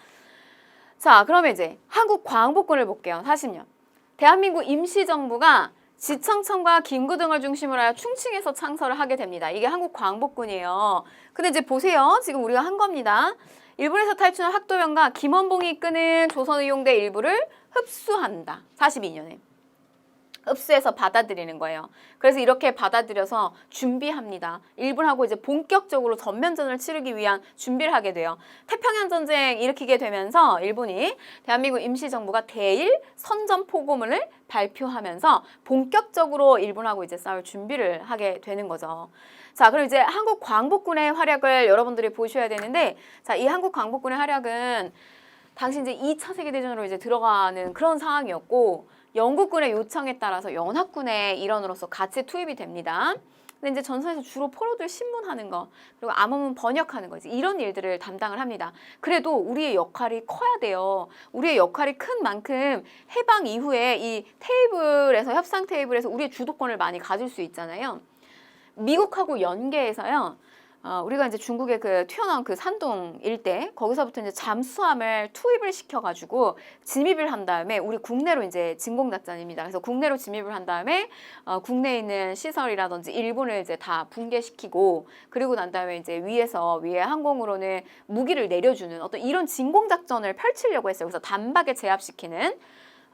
자, 그러면 이제 한국 광복군을 볼게요. 40년. 대한민국 임시정부가 지청천과 김구 등을 중심으로 하여 충칭에서 창설을 하게 됩니다. 이게 한국 광복군이에요. 근데 이제 보세요. 지금 우리가 한 겁니다. 일본에서 탈출한 학도병과 김원봉이 이끄는 조선의용대 일부를 흡수한다. 42년에. 흡수해서 받아들이는 거예요. 그래서 이렇게 받아들여서 준비합니다. 일본하고 이제 본격적으로 전면전을 치르기 위한 준비를 하게 돼요. 태평양 전쟁 일으키게 되면서 일본이 대한민국 임시정부가 대일 선전포고문을 발표하면서 본격적으로 일본하고 이제 싸울 준비를 하게 되는 거죠. 자, 그럼 이제 한국 광복군의 활약을 여러분들이 보셔야 되는데, 자, 이 한국 광복군의 활약은 당시 이제 2차 세계대전으로 이제 들어가는 그런 상황이었고, 영국군의 요청에 따라서 연합군의 일원으로서 같이 투입이 됩니다. 근데 이제 전선에서 주로 포로들 신문하는 거, 그리고 암호문 번역하는 거지. 이런 일들을 담당을 합니다. 그래도 우리의 역할이 커야 돼요. 우리의 역할이 큰 만큼 해방 이후에 이 테이블에서, 협상 테이블에서 우리의 주도권을 많이 가질 수 있잖아요. 미국하고 연계해서요. 우리가 이제 중국에 그 튀어나온 그 산동 일대 거기서부터 이제 잠수함을 투입을 시켜가지고 진입을 한 다음에 우리 국내로 이제 진공작전입니다. 그래서 국내로 진입을 한 다음에 국내에 있는 시설이라든지 일본을 이제 다 붕괴시키고 그리고 난 다음에 이제 위에 항공으로는 무기를 내려주는 어떤 이런 진공작전을 펼치려고 했어요. 그래서 단박에 제압시키는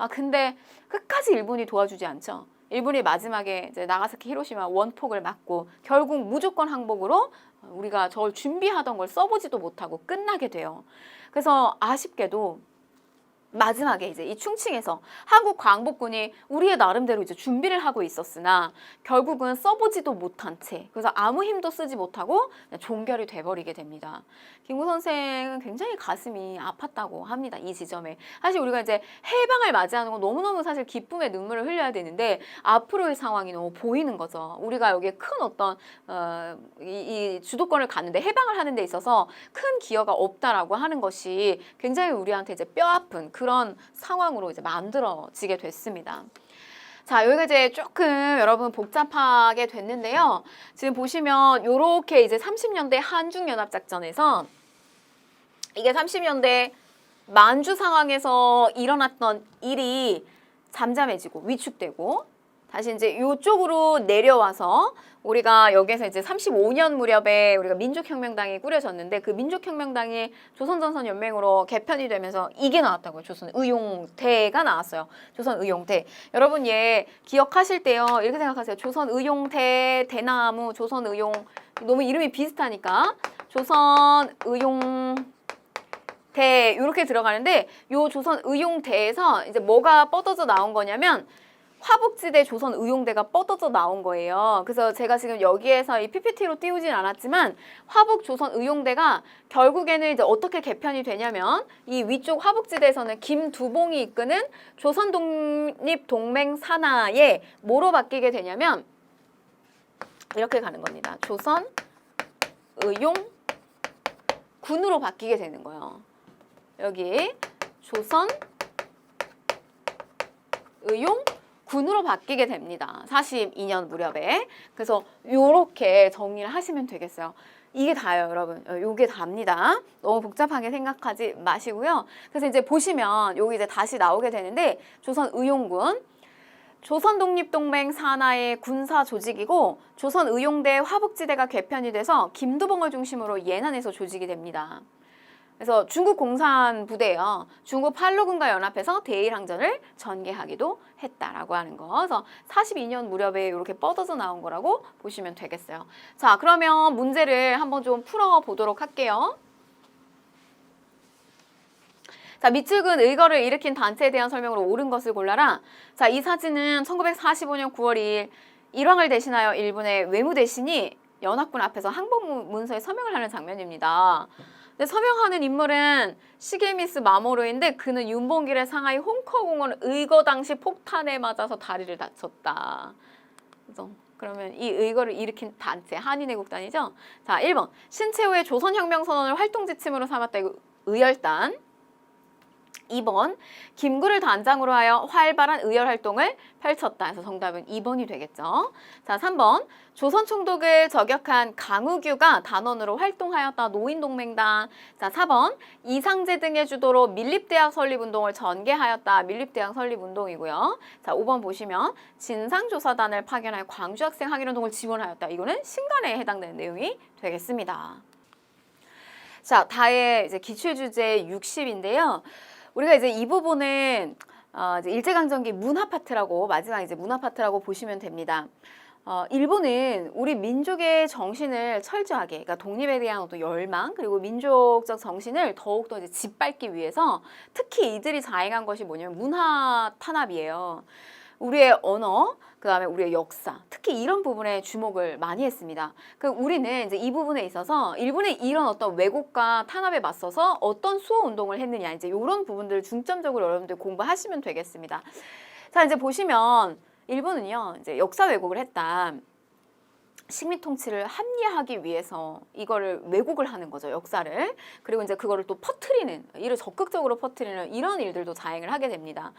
근데 끝까지 일본이 도와주지 않죠. 일본이 마지막에 이제 나가사키 히로시마 원폭을 맞고 결국 무조건 항복으로 우리가 저걸 준비하던 걸 써보지도 못하고 끝나게 돼요. 그래서 아쉽게도 마지막에 이제 이 충칭에서 한국 광복군이 우리의 나름대로 이제 준비를 하고 있었으나 결국은 써보지도 못한 채, 그래서 아무 힘도 쓰지 못하고 종결이 돼버리게 됩니다. 김구 선생은 굉장히 가슴이 아팠다고 합니다. 이 지점에. 사실 우리가 이제 해방을 맞이하는 건 너무너무 사실 기쁨의 눈물을 흘려야 되는데 앞으로의 상황이 너무 보이는 거죠. 우리가 여기에 큰 어떤 이 주도권을 갖는데 해방을 하는 데 있어서 큰 기여가 없다라고 하는 것이 굉장히 우리한테 이제 뼈아픈 그런 상황으로 이제 만들어지게 됐습니다. 자, 여기가 이제 조금 여러분 복잡하게 됐는데요. 지금 보시면 요렇게 이제 30년대 한중연합작전에서 이게 30년대 만주 상황에서 일어났던 일이 잠잠해지고 위축되고 다시 이제 요쪽으로 내려와서 우리가 여기에서 이제 35년 무렵에 우리가 민족혁명당이 꾸려졌는데 그 민족혁명당이 조선전선연맹으로 개편이 되면서 이게 나왔다고요. 조선의용대가 나왔어요. 조선의용대. 여러분 얘 기억하실 때요. 이렇게 생각하세요. 조선의용대, 대나무, 조선의용 너무 이름이 비슷하니까 조선의용대 이렇게 들어가는데 요 조선의용대에서 이제 뭐가 뻗어져 나온 거냐면 화북지대 조선의용대가 뻗어져 나온 거예요. 그래서 제가 지금 여기에서 이 PPT로 띄우진 않았지만 화북 조선의용대가 결국에는 이제 어떻게 개편이 되냐면 이 위쪽 화북지대에서는 김두봉이 이끄는 조선독립동맹 산하에 뭐로 바뀌게 되냐면 이렇게 가는 겁니다. 조선의용군으로 바뀌게 되는 거예요. 여기 조선의용군으로 바뀌게 됩니다. 42년 무렵에. 그래서 요렇게 정리를 하시면 되겠어요. 이게 다예요, 여러분. 요게 답니다. 너무 복잡하게 생각하지 마시고요. 그래서 이제 보시면 여기 이제 다시 나오게 되는데 조선의용군 조선독립동맹 산하의 군사 조직이고 조선의용대 화북지대가 개편이 돼서 김두봉을 중심으로 예난에서 조직이 됩니다. 그래서 중국 공산 부대예요. 중국 팔로군과 연합해서 대일항전을 전개하기도 했다라고 하는 거. 그래서 42년 무렵에 이렇게 뻗어져 나온 거라고 보시면 되겠어요. 자, 그러면 문제를 한번 좀 풀어보도록 할게요. 자, 미측은 의거를 일으킨 단체에 대한 설명으로 옳은 것을 골라라. 자, 이 사진은 1945년 9월 2일 일왕을 대신하여 일본의 외무대신이 연합군 앞에서 항복 문서에 서명을 하는 장면입니다. 근데 서명하는 인물은 시게미스 마모루인데 그는 윤봉길의 상하이 홍커공원 의거 당시 폭탄에 맞아서 다리를 다쳤다. 그래서 그러면 이 의거를 일으킨 단체 한인애국단이죠. 자, 1번 신채호의 조선혁명선언을 활동지침으로 삼았다. 이거 의열단. 2번 김구를 단장으로 하여 활발한 의열활동을 펼쳤다 해서 정답은 2번이 되겠죠. 자, 3번 조선 총독을 저격한 강우규가 단원으로 활동하였다. 노인동맹단. 자, 4번 이상제 등의 주도로 밀립대학 설립운동을 전개하였다. 밀립대학 설립운동이고요. 자, 5번 보시면 진상조사단을 파견하여 광주학생 항일운동을 지원하였다. 이거는 신간에 해당되는 내용이 되겠습니다. 자, 다의 이제 기출주제 60인데요. 우리가 이제 이 부분은 이제 일제강점기 문화 파트라고 마지막 이제 문화 파트라고 보시면 됩니다. 일본은 우리 민족의 정신을 철저하게, 그러니까 독립에 대한 어떤 열망 그리고 민족적 정신을 더욱더 이제 짓밟기 위해서 특히 이들이 자행한 것이 뭐냐면 문화 탄압이에요. 우리의 언어, 그 다음에 우리의 역사, 특히 이런 부분에 주목을 많이 했습니다. 그 우리는 이제 이 부분에 있어서 일본의 이런 어떤 왜곡과 탄압에 맞서서 어떤 수호 운동을 했느냐, 이제 이런 부분들을 중점적으로 여러분들 공부하시면 되겠습니다. 자, 이제 보시면 일본은요, 이제 역사 왜곡을 했다. 식민 통치를 합리화하기 위해서 이거를 왜곡을 하는 거죠, 역사를. 그리고 이제 그거를 또 퍼뜨리는, 이를 적극적으로 퍼뜨리는 이런 일들도 자행을 하게 됩니다.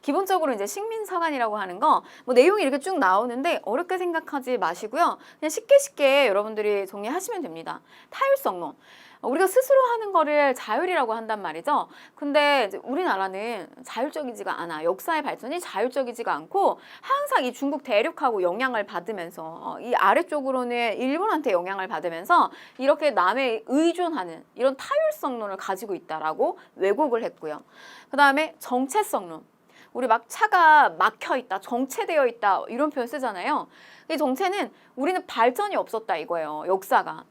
기본적으로 이제 식민사관이라고 하는 거, 뭐 내용이 이렇게 쭉 나오는데 어렵게 생각하지 마시고요. 그냥 쉽게 여러분들이 정리하시면 됩니다. 타율성론. 우리가 스스로 하는 거를 자율이라고 한단 말이죠. 근데 이제 우리나라는 자율적이지가 않아. 역사의 발전이 자율적이지가 않고 항상 이 중국 대륙하고 영향을 받으면서 이 아래쪽으로는 일본한테 영향을 받으면서 이렇게 남에 의존하는 이런 타율성론을 가지고 있다라고 왜곡을 했고요. 그 다음에 정체성론. 우리 막 차가 막혀 있다, 정체되어 있다 이런 표현 쓰잖아요. 이 정체는 우리는 발전이 없었다 이거예요. 역사가.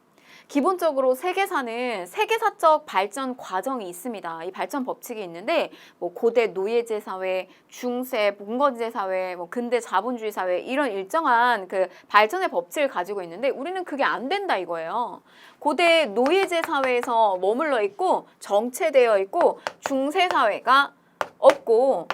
기본적으로 세계사는 세계사적 발전 과정이 있습니다. 이 발전 법칙이 있는데 뭐 고대 노예제 사회, 중세 봉건제 사회, 뭐 근대 자본주의 사회 이런 일정한 그 발전의 법칙을 가지고 있는데 우리는 그게 안 된다 이거예요. 고대 노예제 사회에서 머물러 있고 정체되어 있고 중세 사회가 없고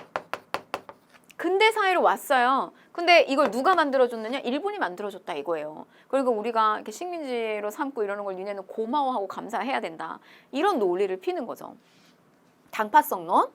근대 사회로 왔어요. 근데 이걸 누가 만들어줬느냐? 일본이 만들어줬다 이거예요. 그리고 우리가 이렇게 식민지로 삼고 이러는 걸 니네는 고마워하고 감사해야 된다. 이런 논리를 피는 거죠. 당파성론.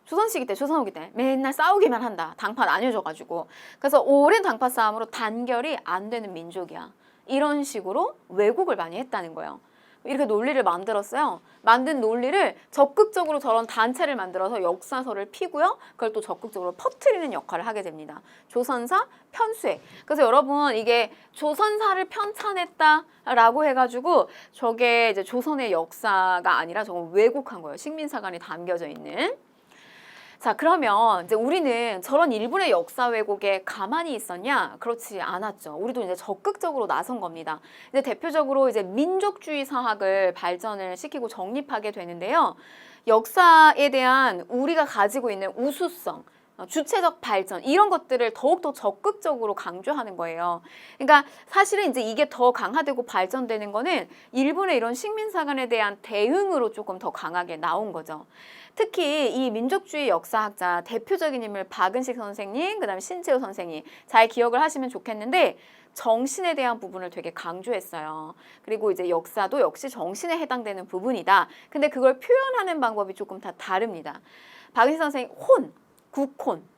조선시기 때, 조선후기 때 맨날 싸우기만 한다. 당파 나뉘어져가지고. 그래서 오랜 당파 싸움으로 단결이 안 되는 민족이야. 이런 식으로 왜곡을 많이 했다는 거예요. 이렇게 논리를 만들었어요. 만든 논리를 적극적으로 저런 단체를 만들어서 역사서를 피고요. 그걸 또 적극적으로 퍼뜨리는 역할을 하게 됩니다. 조선사 편수회. 그래서 여러분 이게 조선사를 편찬했다라고 해가지고 저게 이제 조선의 역사가 아니라 저건 왜곡한 거예요. 식민사관이 담겨져 있는. 자, 그러면 이제 우리는 저런 일본의 역사 왜곡에 가만히 있었냐? 그렇지 않았죠. 우리도 이제 적극적으로 나선 겁니다. 이제 대표적으로 이제 민족주의 사학을 발전을 시키고 정립하게 되는데요. 역사에 대한 우리가 가지고 있는 우수성, 주체적 발전 이런 것들을 더욱더 적극적으로 강조하는 거예요. 그러니까 사실은 이제 이게 더 강화되고 발전되는 거는 일본의 이런 식민사관에 대한 대응으로 조금 더 강하게 나온 거죠. 특히 이 민족주의 역사학자 대표적인 인물 박은식 선생님, 그다음에 신채호 선생님 잘 기억을 하시면 좋겠는데 정신에 대한 부분을 되게 강조했어요. 그리고 이제 역사도 역시 정신에 해당되는 부분이다. 근데 그걸 표현하는 방법이 조금 다 다릅니다. 박은식 선생님 국혼.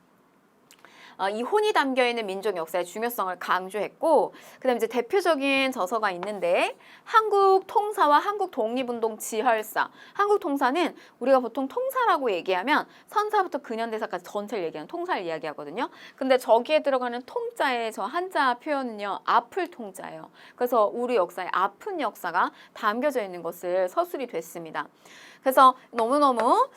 이 혼이 담겨있는 민족 역사의 중요성을 강조했고 그다음에 이제 대표적인 저서가 있는데 한국 통사와 한국 독립운동 지혈사. 한국 통사는 우리가 보통 통사라고 얘기하면 선사부터 근현대사까지 전체를 얘기하는 통사를 이야기하거든요. 근데 저기에 들어가는 통자의 저 한자 표현은요. 아플 통자예요. 그래서 우리 역사에 아픈 역사가 담겨져 있는 것을 서술이 됐습니다. 그래서 너무너무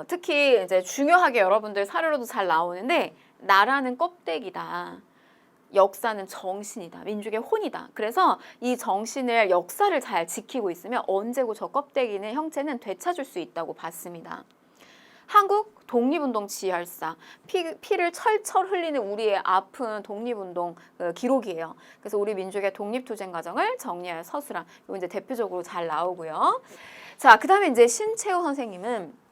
특히 이제 중요하게 여러분들 사료로도 잘 나오는데 나라는 껍데기다. 역사는 정신이다. 민족의 혼이다. 그래서 이 정신을 역사를 잘 지키고 있으면 언제고 저 껍데기는 형체는 되찾을 수 있다고 봤습니다. 한국 독립운동 지혈사, 피를 철철 흘리는 우리의 아픈 독립운동 기록이에요. 그래서 우리 민족의 독립투쟁 과정을 정리할 서술한 이거 이제 대표적으로 잘 나오고요. 자, 그다음에 이제 신채호 선생님은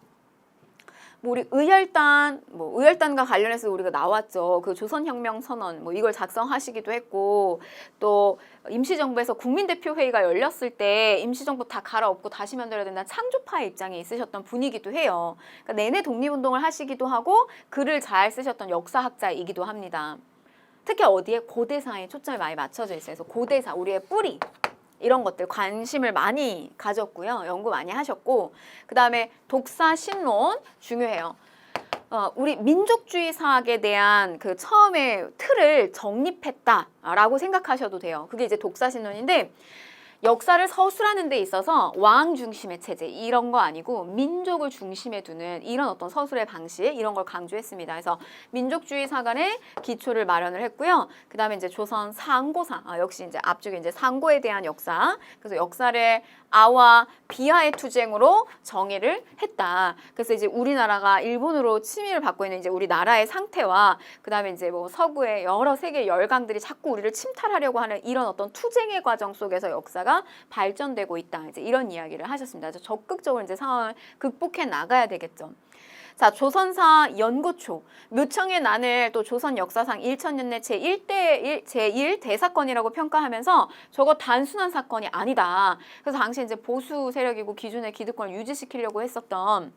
우리 의열단과 관련해서 우리가 나왔죠. 그 조선혁명 선언 이걸 작성하시기도 했고 또 임시정부에서 국민대표회의가 열렸을 때 임시정부 다 갈아엎고 다시 만들어야 된다는 창조파의 입장에 있으셨던 분이기도 해요. 그러니까 내내 독립운동을 하시기도 하고 글을 잘 쓰셨던 역사학자이기도 합니다. 특히 어디에 고대사에 초점이 많이 맞춰져 있어요. 그래서 고대사, 우리의 뿌리 이런 것들 관심을 많이 가졌고요. 연구 많이 하셨고 그 다음에 독사신론 중요해요. 우리 민족주의 사학에 대한 그 처음에 틀을 정립했다라고 생각하셔도 돼요. 그게 이제 독사신론인데 역사를 서술하는 데 있어서 왕 중심의 체제 이런 거 아니고 민족을 중심에 두는 이런 어떤 서술의 방식 이런 걸 강조했습니다. 그래서 민족주의 사관의 기초를 마련을 했고요. 그 다음에 이제 조선 상고사 역시 이제 앞쪽에 이제 상고에 대한 역사 그래서 역사를 아와 비하의 투쟁으로 정의를 했다. 그래서 이제 우리나라가 일본으로 침입을 받고 있는 이제 우리나라의 상태와 그 다음에 이제 뭐 서구의 여러 세계 열강들이 자꾸 우리를 침탈하려고 하는 이런 어떤 투쟁의 과정 속에서 역사가 발전되고 있다. 이제 이런 이야기를 하셨습니다. 그래서 적극적으로 이제 상황을 극복해 나가야 되겠죠. 자, 조선사 연고초, 묘청의 난을 또 조선 역사상 1000년내 제1 대사건이라고 평가하면서 저거 단순한 사건이 아니다. 그래서 당시 이제 보수 세력이고 기존의 기득권을 유지시키려고 했었던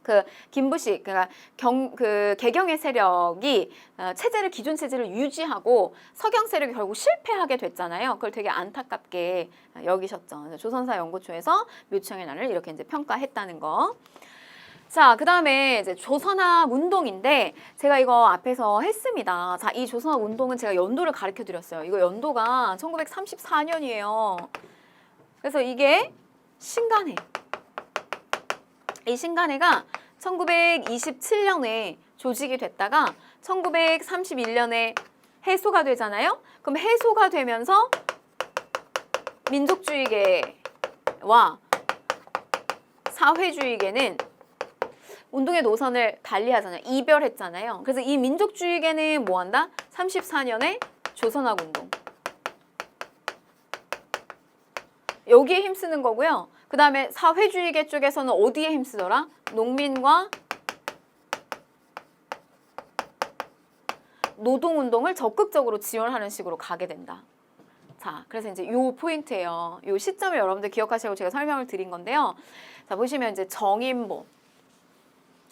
그 김부식 그러니까 개경의 세력이 기존 체제를 유지하고 서경 세력이 결국 실패하게 됐잖아요. 그걸 되게 안타깝게 여기셨죠. 조선사 연고초에서 묘청의 난을 이렇게 이제 평가했다는 거. 자, 그 다음에 이제 조선학 운동인데 제가 이거 앞에서 했습니다. 자, 이 조선학 운동은 제가 연도를 가르쳐 드렸어요. 이거 연도가 1934년이에요. 그래서 이게 신간해. 이 신간해가 1927년에 조직이 됐다가 1931년에 해소가 되잖아요. 그럼 해소가 되면서 민족주의계와 사회주의계는 운동의 노선을 달리하잖아요. 이별했잖아요. 그래서 이 민족주의계는 뭐 한다? 34년에 조선학 운동. 여기에 힘쓰는 거고요. 그 다음에 사회주의계 쪽에서는 어디에 힘쓰더라? 농민과 노동운동을 적극적으로 지원하는 식으로 가게 된다. 자, 그래서 이제 요 포인트예요. 요 시점을 여러분들 기억하시라고 제가 설명을 드린 건데요. 자, 보시면 이제 정인보,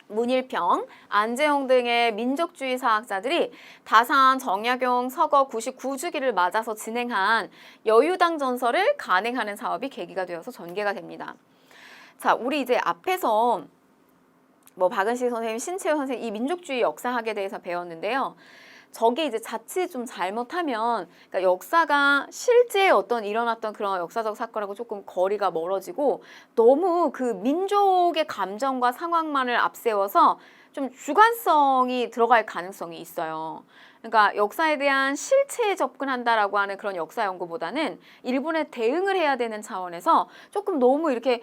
문일평, 안재홍 등의 민족주의 사학자들이 다산, 정약용, 서거 99주기를 맞아서 진행한 여유당 전설을 간행하는 사업이 계기가 되어서 전개가 됩니다. 자, 우리 이제 앞에서 뭐 박은식 선생님, 신채호 선생님 이 민족주의 역사학에 대해서 배웠는데요. 저게 이제 자칫 좀 잘못하면 그러니까 역사가 실제 어떤 일어났던 그런 역사적 사건하고 조금 거리가 멀어지고 너무 그 민족의 감정과 상황만을 앞세워서 좀 주관성이 들어갈 가능성이 있어요. 그러니까 역사에 대한 실체에 접근한다라고 하는 그런 역사 연구보다는 일본에 대응을 해야 되는 차원에서 조금 너무 이렇게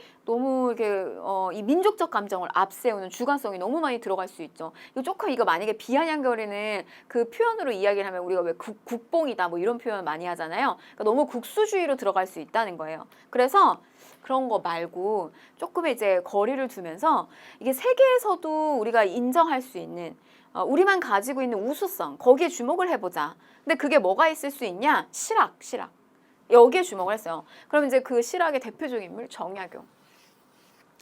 이 민족적 감정을 앞세우는 주관성이 너무 많이 들어갈 수 있죠. 이거 조금 이거 만약에 비아냥거리는 그 표현으로 이야기를 하면 우리가 왜 국뽕이다 뭐 이런 표현 많이 하잖아요. 그러니까 너무 국수주의로 들어갈 수 있다는 거예요. 그래서 그런 거 말고 조금의 이제 거리를 두면서 이게 세계에서도 우리가 인정할 수 있는 우리만 가지고 있는 우수성 거기에 주목을 해보자. 근데 그게 뭐가 있을 수 있냐? 실학. 여기에 주목을 했어요. 그럼 이제 그 실학의 대표적인 인물 정약용.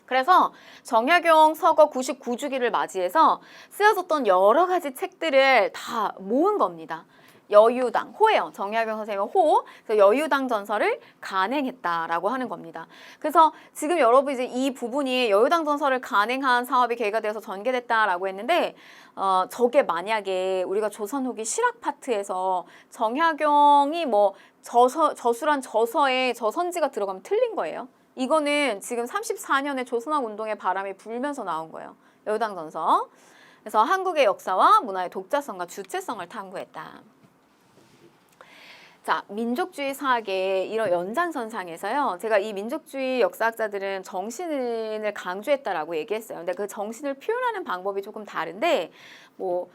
그래서 정약용 서거 99주기를 맞이해서 쓰여졌던 여러 가지 책들을 다 모은 겁니다. 여유당, 호예요. 정약용 선생님의 호. 그래서 여유당 전설을 간행했다라고 하는 겁니다. 그래서 지금 여러분 이제 이 부분이 여유당 전설을 간행한 사업이 계기가 되어서 전개됐다라고 했는데 저게 만약에 우리가 조선 후기 실학 파트에서 정약용이 뭐 저술한 저서에 저선지가 들어가면 틀린 거예요. 이거는 지금 34년에 조선학 운동의 바람이 불면서 나온 거예요. 여유당 전설. 그래서 한국의 역사와 문화의 독자성과 주체성을 탐구했다. 자, 민족주의 사학의 이런 연장선상에서요. 제가 이 민족주의 역사학자들은 정신을 강조했다라고 얘기했어요. 근데 그 정신을 표현하는 방법이 조금 다른데 뭐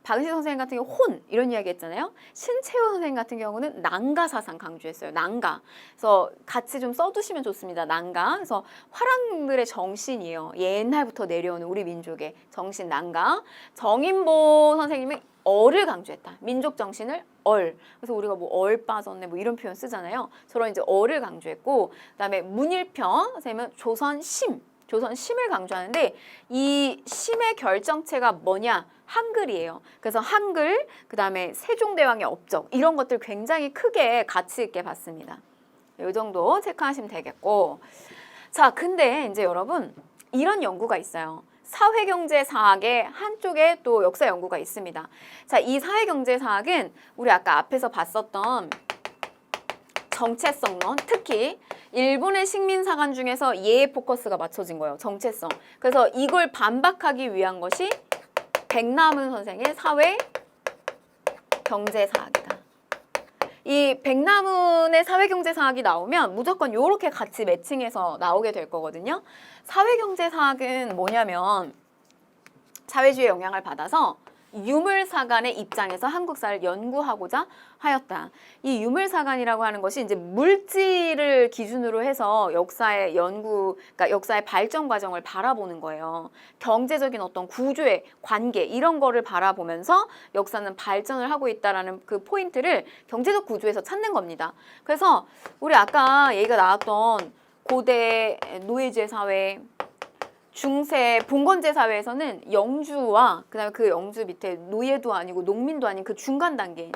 박은식 선생님 같은 경우 혼 이런 이야기 했잖아요. 신채호 선생님 같은 경우는 난가 사상 강조했어요. 난가. 그래서 같이 좀 써두시면 좋습니다. 난가. 그래서 화랑들의 정신이에요. 옛날부터 내려오는 우리 민족의 정신 난가. 정인보 선생님은 얼을 강조했다. 민족 정신을 얼. 그래서 우리가 뭐 얼 빠졌네 뭐 이런 표현 쓰잖아요. 저런 이제 얼을 강조했고, 그다음에 문일평 선생님은 조선심을 강조하는데 이 심의 결정체가 뭐냐? 한글이에요. 그래서 한글, 그다음에 세종대왕의 업적 이런 것들 굉장히 크게 가치 있게 봤습니다. 이 정도 체크하시면 되겠고, 자, 근데 이제 여러분 이런 연구가 있어요. 사회경제사학의 한쪽에 또 역사 연구가 있습니다. 자, 이 사회경제사학은 우리 아까 앞에서 봤었던 정체성론, 특히 일본의 식민사관 중에서 얘의 포커스가 맞춰진 거예요. 정체성. 그래서 이걸 반박하기 위한 것이 백남은 선생의 사회경제사학이다. 이 백남은의 사회경제사학이 나오면 무조건 이렇게 같이 매칭해서 나오게 될 거거든요. 사회경제사학은 뭐냐면 사회주의의 영향을 받아서 유물사관의 입장에서 한국사를 연구하고자 하였다. 이 유물사관이라고 하는 것이 이제 물질을 기준으로 해서 역사의 연구, 그러니까 역사의 발전 과정을 바라보는 거예요. 경제적인 어떤 구조의 관계 이런 거를 바라보면서 역사는 발전을 하고 있다라는 그 포인트를 경제적 구조에서 찾는 겁니다. 그래서 우리 아까 얘기가 나왔던 고대 노예제 사회, 중세 봉건제 사회에서는 영주와 그다음에 그 영주 밑에 노예도 아니고 농민도 아닌 그 중간 단계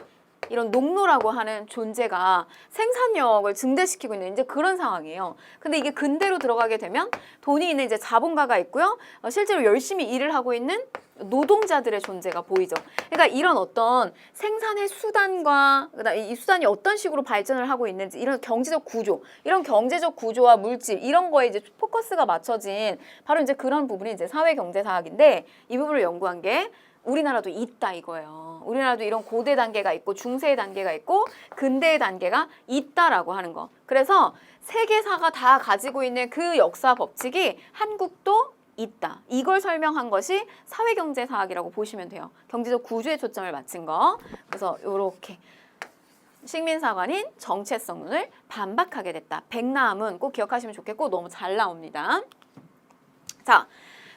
이런 농노라고 하는 존재가 생산력을 증대시키고 있는 이제 그런 상황이에요. 근데 이게 근대로 들어가게 되면 돈이 있는 이제 자본가가 있고요. 실제로 열심히 일을 하고 있는 노동자들의 존재가 보이죠. 그러니까 이런 어떤 생산의 수단과 그다음에 이 수단이 어떤 식으로 발전을 하고 있는지 이런 경제적 구조, 이런 경제적 구조와 물질 이런 거에 이제 포커스가 맞춰진 바로 이제 그런 부분이 이제 사회경제사학인데 이 부분을 연구한 게 우리나라도 있다 이거예요. 우리나라도 이런 고대 단계가 있고 중세 단계가 있고 근대의 단계가 있다라고 하는 거. 그래서 세계사가 다 가지고 있는 그 역사 법칙이 한국도 있다. 이걸 설명한 것이 사회경제사학이라고 보시면 돼요. 경제적 구조에 초점을 맞춘 거. 그래서 이렇게 식민사관인 정체성론을 반박하게 됐다. 백나음은 꼭 기억하시면 좋겠고 너무 잘 나옵니다. 자,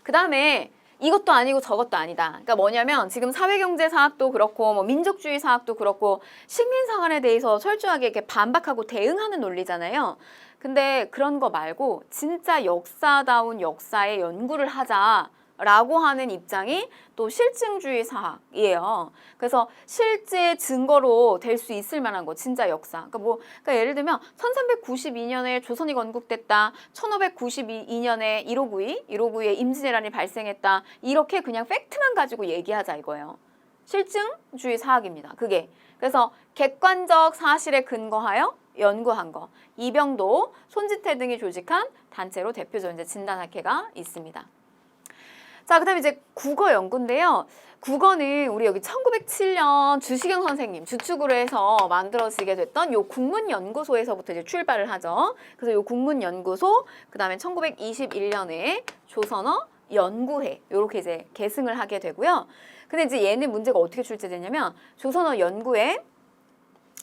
그 다음에 이것도 아니고 저것도 아니다. 그러니까 뭐냐면 지금 사회경제사학도 그렇고 뭐 민족주의 사학도 그렇고 식민사관에 대해서 철저하게 이렇게 반박하고 대응하는 논리잖아요. 근데 그런 거 말고 진짜 역사다운 역사의 연구를 하자라고 하는 입장이 또 실증주의 사학이에요. 그래서 실제 증거로 될 수 있을 만한 거, 진짜 역사. 그러니까 예를 들면 1392년에 조선이 건국됐다. 1592년에 1592에 임진왜란이 발생했다. 이렇게 그냥 팩트만 가지고 얘기하자 이거예요. 실증주의 사학입니다. 그게. 그래서 객관적 사실에 근거하여 연구한 거. 이병도, 손지태 등이 조직한 단체로 대표적인 이제 진단학회가 있습니다. 자, 그 다음에 이제 국어 연구인데요. 국어는 우리 여기 1907년 주시경 선생님 주축으로 해서 만들어지게 됐던 요 국문연구소에서부터 이제 출발을 하죠. 그래서 요 국문연구소, 그 다음에 1921년에 조선어 연구회, 요렇게 이제 계승을 하게 되고요. 근데 이제 얘는 문제가 어떻게 출제되냐면 조선어 연구회,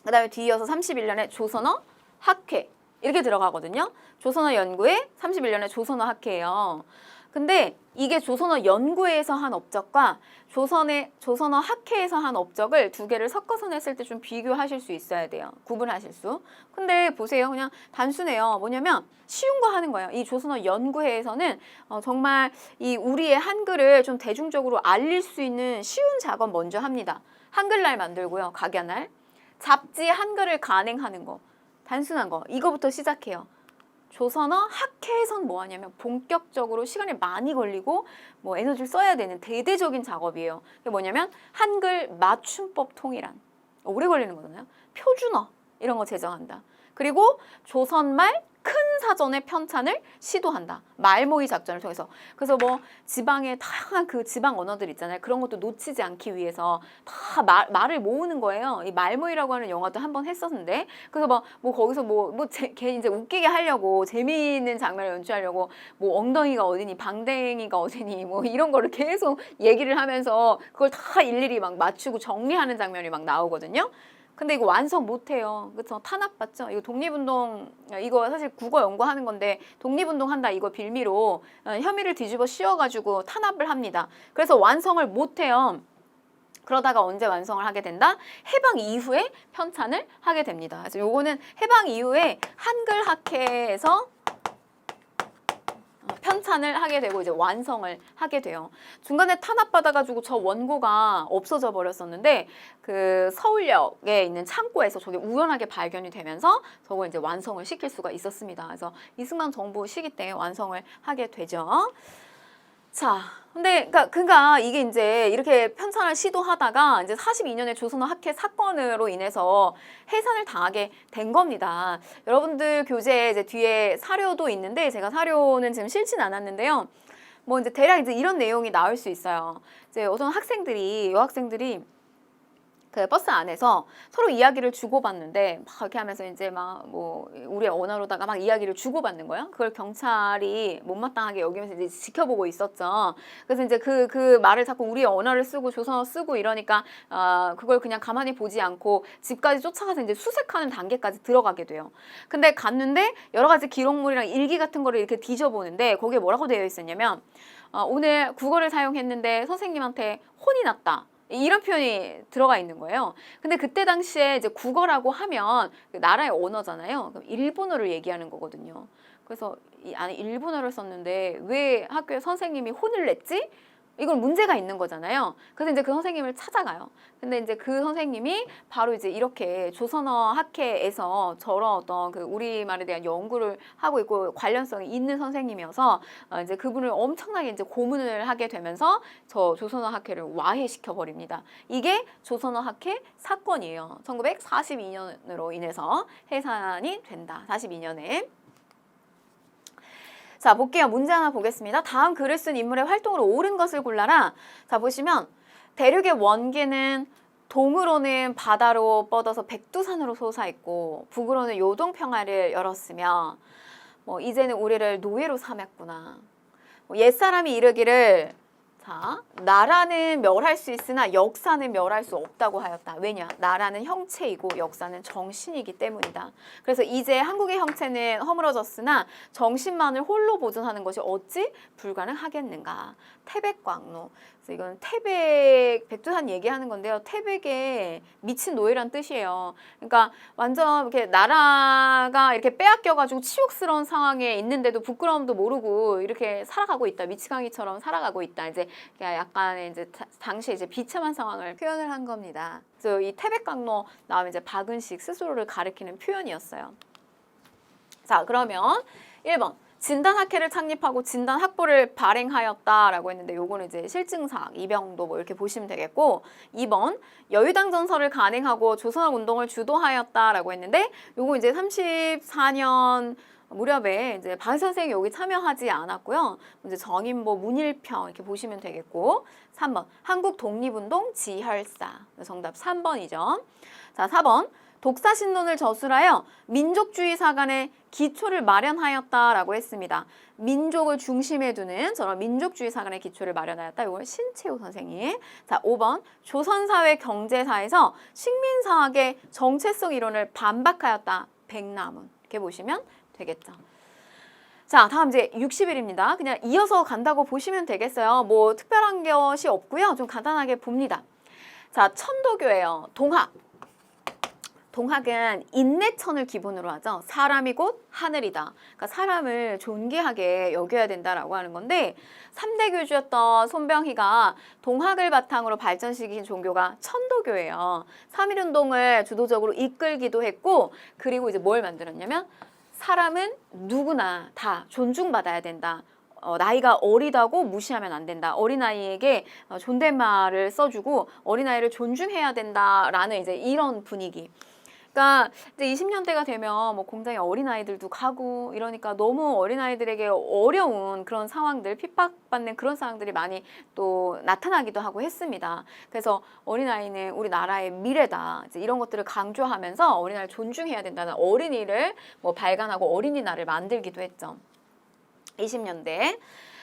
그 다음에 뒤이어서 31년에 조선어 학회 이렇게 들어가거든요. 조선어 연구회, 31년에 조선어 학회예요. 근데 이게 조선어 연구회에서 한 업적과 조선어 학회에서 한 업적을 두 개를 섞어서 냈을 때 좀 비교하실 수 있어야 돼요. 구분하실 수. 근데 보세요. 그냥 단순해요. 뭐냐면 쉬운 거 하는 거예요. 이 조선어 연구회에서는 정말 이 우리의 한글을 좀 대중적으로 알릴 수 있는 쉬운 작업 먼저 합니다. 한글날 만들고요. 각야날. 잡지 한글을 간행하는 거. 단순한 거. 이거부터 시작해요. 조선어 학회에선 뭐 하냐면 본격적으로 시간이 많이 걸리고 뭐 에너지를 써야 되는 대대적인 작업이에요. 그게 뭐냐면 한글 맞춤법 통일안. 오래 걸리는 거잖아요. 표준어 이런 거 제정한다. 그리고 조선말 큰 사전의 편찬을 시도한다. 말모의 작전을 통해서. 그래서 뭐 지방의 다양한 그 지방 언어들 있잖아요. 그런 것도 놓치지 않기 위해서 다 말을 모으는 거예요. 이 말모이라고 하는 영화도 한번 했었는데, 그래서 뭐 거기서 걔 이제 웃기게 하려고 재미있는 장면을 연출하려고 뭐 엉덩이가 어디니, 방댕이가 어디니, 뭐 이런 거를 계속 얘기를 하면서 그걸 다 일일이 막 맞추고 정리하는 장면이 막 나오거든요. 근데 이거 완성 못해요. 그쵸? 탄압받죠? 이거 독립운동, 이거 사실 국어 연구하는 건데 독립운동 한다 이거 빌미로 혐의를 뒤집어 씌워가지고 탄압을 합니다. 그래서 완성을 못해요. 그러다가 언제 완성을 하게 된다? 해방 이후에 편찬을 하게 됩니다. 그래서 요거는 해방 이후에 한글 학회에서 편찬을 하게 되고 이제 완성을 하게 돼요. 중간에 탄압받아가지고 저 원고가 없어져 버렸었는데 그 서울역에 있는 창고에서 저게 우연하게 발견이 되면서 저걸 이제 완성을 시킬 수가 있었습니다. 그래서 이승만 정부 시기 때 완성을 하게 되죠. 자, 근데 그러니까 이게 이제 이렇게 편찬을 시도하다가 이제 42년에 조선어 학회 사건으로 인해서 해산을 당하게 된 겁니다. 여러분들 교재에 이제 뒤에 사료도 있는데 제가 사료는 지금 실진 않았는데요. 뭐 이제 대략 이제 이런 내용이 나올 수 있어요. 이제 어떤 여학생들이 그 버스 안에서 서로 이야기를 주고받는데 막 이렇게 하면서 이제 막 뭐 우리 언어로다가 막 이야기를 주고받는 거예요. 그걸 경찰이 못마땅하게 여기면서 이제 지켜보고 있었죠. 그래서 이제 그 말을 자꾸 우리 언어를 쓰고 조선어 쓰고 이러니까 그걸 그냥 가만히 보지 않고 집까지 쫓아가서 이제 수색하는 단계까지 들어가게 돼요. 근데 갔는데 여러 가지 기록물이랑 일기 같은 거를 이렇게 뒤져보는데 거기에 뭐라고 되어 있었냐면 오늘 국어를 사용했는데 선생님한테 혼이 났다. 이런 표현이 들어가 있는 거예요. 근데 그때 당시에 이제 국어라고 하면 그 나라의 언어잖아요. 그럼 일본어를 얘기하는 거거든요. 그래서 이 안에 일본어를 썼는데 왜 학교에 선생님이 혼을 냈지? 이건 문제가 있는 거잖아요. 그래서 이제 그 선생님을 찾아가요. 근데 이제 그 선생님이 바로 이제 이렇게 조선어 학회에서 저런 어떤 그 우리말에 대한 연구를 하고 있고 관련성이 있는 선생님이어서 이제 그분을 엄청나게 이제 고문을 하게 되면서 저 조선어 학회를 와해시켜 버립니다. 이게 조선어 학회 사건이에요. 1942년으로 인해서 해산이 된다. 42년에. 자, 볼게요. 문제 하나 보겠습니다. 다음 글을 쓴 인물의 활동으로 옳은 것을 골라라. 자, 보시면 대륙의 원기는 동으로는 바다로 뻗어서 백두산으로 솟아있고 북으로는 요동평화를 열었으며 뭐 이제는 우리를 노예로 삼았구나. 뭐 옛사람이 이르기를 자, 나라는 멸할 수 있으나 역사는 멸할 수 없다고 하였다. 왜냐? 나라는 형체이고 역사는 정신이기 때문이다. 그래서 이제 한국의 형체는 허물어졌으나 정신만을 홀로 보존하는 것이 어찌 불가능하겠는가. 태백광로. 그래서 이건 태백, 백두산 얘기하는 건데요. 태백에 미친 노예란 뜻이에요. 그러니까 완전 이렇게 나라가 이렇게 빼앗겨가지고 치욕스러운 상황에 있는데도 부끄러움도 모르고 이렇게 살아가고 있다. 미치광이처럼 살아가고 있다. 이제 약간의 이제 당시 이제 비참한 상황을 표현을 한 겁니다. 그래서 이 태백광로 나오면 이제 박은식 스스로를 가리키는 표현이었어요. 자, 그러면 1번. 진단학회를 창립하고 진단학보를 발행하였다라고 했는데 요거는 이제 실증사항, 이병도 뭐 이렇게 보시면 되겠고 2번 여유당 전설을 간행하고 조선업 운동을 주도하였다라고 했는데 요거 이제 34년 무렵에 이제 박 선생이 여기 참여하지 않았고요. 이제 정인보 문일평 이렇게 보시면 되겠고 3번 한국 독립운동 지혈사 정답 3번이죠. 자, 4번 독사신론을 저술하여 민족주의 사관의 기초를 마련하였다라고 했습니다. 민족을 중심에 두는 저런 민족주의 사관의 기초를 마련하였다. 이걸 신채호 선생님. 자, 5번 조선사회 경제사에서 식민사학의 정체성 이론을 반박하였다. 백남훈. 이렇게 보시면 되겠죠. 자, 다음 이제 60일입니다. 그냥 이어서 간다고 보시면 되겠어요. 뭐 특별한 것이 없고요. 좀 간단하게 봅니다. 자, 천도교예요. 동학. 동학은 인내천을 기본으로 하죠. 사람이 곧 하늘이다. 그러니까 사람을 존귀하게 여겨야 된다라고 하는 건데 3대 교주였던 손병희가 동학을 바탕으로 발전시킨 종교가 천도교예요. 3.1운동을 주도적으로 이끌기도 했고 그리고 이제 뭘 만들었냐면 사람은 누구나 다 존중받아야 된다. 나이가 어리다고 무시하면 안 된다. 어린아이에게 존댓말을 써주고 어린아이를 존중해야 된다라는 이제 이런 분위기. 그러니까 이제 20년대가 되면 뭐 공장에 어린아이들도 가고 이러니까 너무 어린아이들에게 어려운 그런 상황들, 핍박받는 그런 상황들이 많이 또 나타나기도 하고 했습니다. 그래서 어린아이는 우리 나라의 미래다. 이제 이런 것들을 강조하면서 어린아이를 존중해야 된다는 어린이를 뭐 발간하고 어린이날을 만들기도 했죠. 20년대.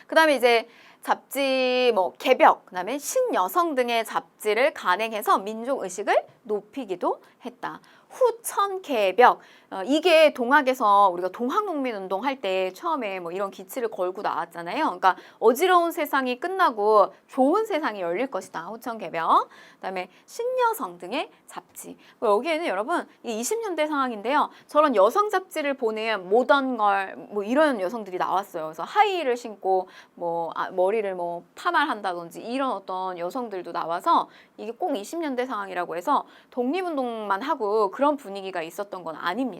그다음에 이제 잡지 뭐 개벽, 그다음에 신여성 등의 잡지를 간행해서 민족 의식을 높이기도 했다. 후천 개벽. 이게 동학에서 우리가 동학농민운동 할 때 처음에 뭐 이런 기치를 걸고 나왔잖아요. 그러니까 어지러운 세상이 끝나고 좋은 세상이 열릴 것이다. 후천 개벽. 그다음에 신여성 등의 잡지. 여기에는 여러분 이 20년대 상황인데요. 저런 여성 잡지를 보는 모던걸 뭐 이런 여성들이 나왔어요. 그래서 하이힐을 신고 뭐 머리를 뭐 파마한다든지 이런 어떤 여성들도 나와서 이게 꼭 20년대 상황이라고 해서 독립운동만 하고 그런 분위기가 있었던 건 아닙니다.